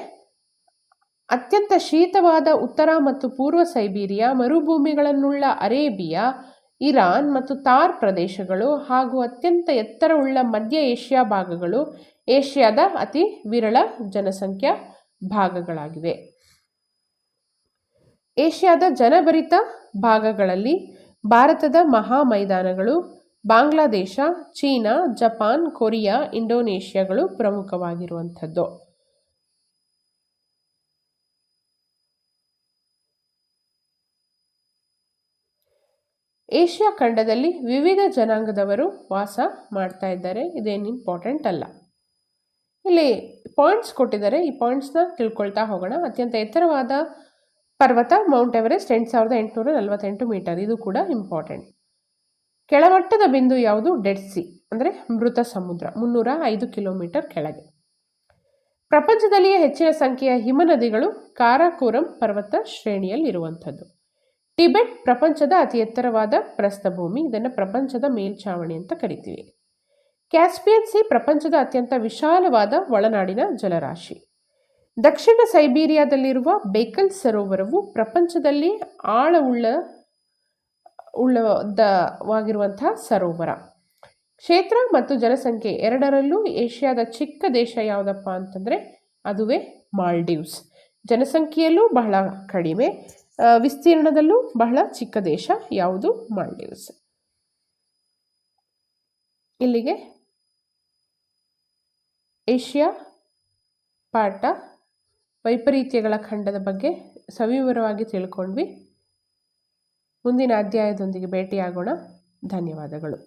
ಅತ್ಯಂತ ಶೀತವಾದ ಉತ್ತರ ಮತ್ತು ಪೂರ್ವ ಸೈಬೀರಿಯಾ, ಮರುಭೂಮಿಗಳನ್ನುಳ್ಳ ಅರೇಬಿಯಾ, ಇರಾನ್ ಮತ್ತು ತಾರ್ ಪ್ರದೇಶಗಳು ಹಾಗೂ ಅತ್ಯಂತ ಎತ್ತರವುಳ್ಳ ಮಧ್ಯ ಏಷ್ಯಾ ಭಾಗಗಳು ಏಷ್ಯಾದ ಅತಿ ವಿರಳ ಜನಸಂಖ್ಯಾ ಭಾಗಗಳಾಗಿವೆ. ಏಷ್ಯಾದ ಜನಭರಿತ ಭಾಗಗಳಲ್ಲಿ ಭಾರತದ ಮಹಾ ಮೈದಾನಗಳು, ಬಾಂಗ್ಲಾದೇಶ, ಚೀನಾ, ಜಪಾನ್, ಕೊರಿಯಾ, ಇಂಡೋನೇಷ್ಯಾಗಳು ಪ್ರಮುಖವಾಗಿರುವಂಥದ್ದು. ಏಷ್ಯಾ ಖಂಡದಲ್ಲಿ ವಿವಿಧ ಜನಾಂಗದವರು ವಾಸ ಮಾಡ್ತಾ ಇದ್ದಾರೆ. ಇದೇನು ಇಂಪಾರ್ಟೆಂಟ್ ಅಲ್ಲ. ಇಲ್ಲಿ ಪಾಯಿಂಟ್ಸ್ ಕೊಟ್ಟಿದ್ದಾರೆ, ಈ ಪಾಯಿಂಟ್ಸ್ನ ತಿಳ್ಕೊಳ್ತಾ ಹೋಗೋಣ. ಅತ್ಯಂತ ಎತ್ತರವಾದ ಪರ್ವತ ಮೌಂಟ್ ಎವರೆಸ್ಟ್ 8848 ಮೀಟರ್, ಇದು ಕೂಡ ಇಂಪಾರ್ಟೆಂಟ್. ಕೆಳಮಟ್ಟದ ಬಿಂದು ಯಾವುದು? ಡೆಡ್ ಸಿ ಅಂದರೆ ಮೃತ ಸಮುದ್ರ, 305 ಕಿಲೋಮೀಟರ್ ಕೆಳಗೆ. ಪ್ರಪಂಚದಲ್ಲಿಯೇ ಹೆಚ್ಚಿನ ಸಂಖ್ಯೆಯ ಹಿಮನದಿಗಳು ಕಾರಾಕೋರಂ ಪರ್ವತ ಶ್ರೇಣಿಯಲ್ಲಿ ಇರುವಂಥದ್ದು. ಟಿಬೆಟ್ ಪ್ರಪಂಚದ ಅತಿ ಎತ್ತರವಾದ ಪ್ರಸ್ಥಭೂಮಿ, ಇದನ್ನು ಪ್ರಪಂಚದ ಮೇಲ್ಛಾವಣಿ ಅಂತ ಕರಿತೀವಿ. ಕ್ಯಾಸ್ಪಿಯನ್ ಸಿ ಪ್ರಪಂಚದ ಅತ್ಯಂತ ವಿಶಾಲವಾದ ಒಳನಾಡಿನ ಜಲರಾಶಿ. ದಕ್ಷಿಣ ಸೈಬೀರಿಯಾದಲ್ಲಿರುವ ಬೇಕಲ್ ಸರೋವರವು ಪ್ರಪಂಚದಲ್ಲಿ ಆಳವುಳ್ಳವಾಗಿರುವಂತಹ ಸರೋವರ. ಕ್ಷೇತ್ರ ಮತ್ತು ಜನಸಂಖ್ಯೆ ಎರಡರಲ್ಲೂ ಏಷ್ಯಾದ ಚಿಕ್ಕ ದೇಶ ಯಾವುದಪ್ಪ ಅಂತಂದರೆ ಅದುವೇ ಮಾಲ್ಡೀವ್ಸ್. ಜನಸಂಖ್ಯೆಯಲ್ಲೂ ಬಹಳ ಕಡಿಮೆ, ವಿಸ್ತೀರ್ಣದಲ್ಲೂ ಬಹಳ ಚಿಕ್ಕ ದೇಶ ಯಾವುದು? ಮಾಲ್ಡೀವ್ಸ್. ಇಲ್ಲಿಗೆ ಏಷ್ಯಾ ಪಾಠ ವೈಪರೀತ್ಯಗಳ ಖಂಡದ ಬಗ್ಗೆ ಸವಿವರವಾಗಿ ತಿಳ್ಕೊಂಡ್ವಿ. ಮುಂದಿನ ಅಧ್ಯಾಯದೊಂದಿಗೆ ಭೇಟಿಯಾಗೋಣ. ಧನ್ಯವಾದಗಳು.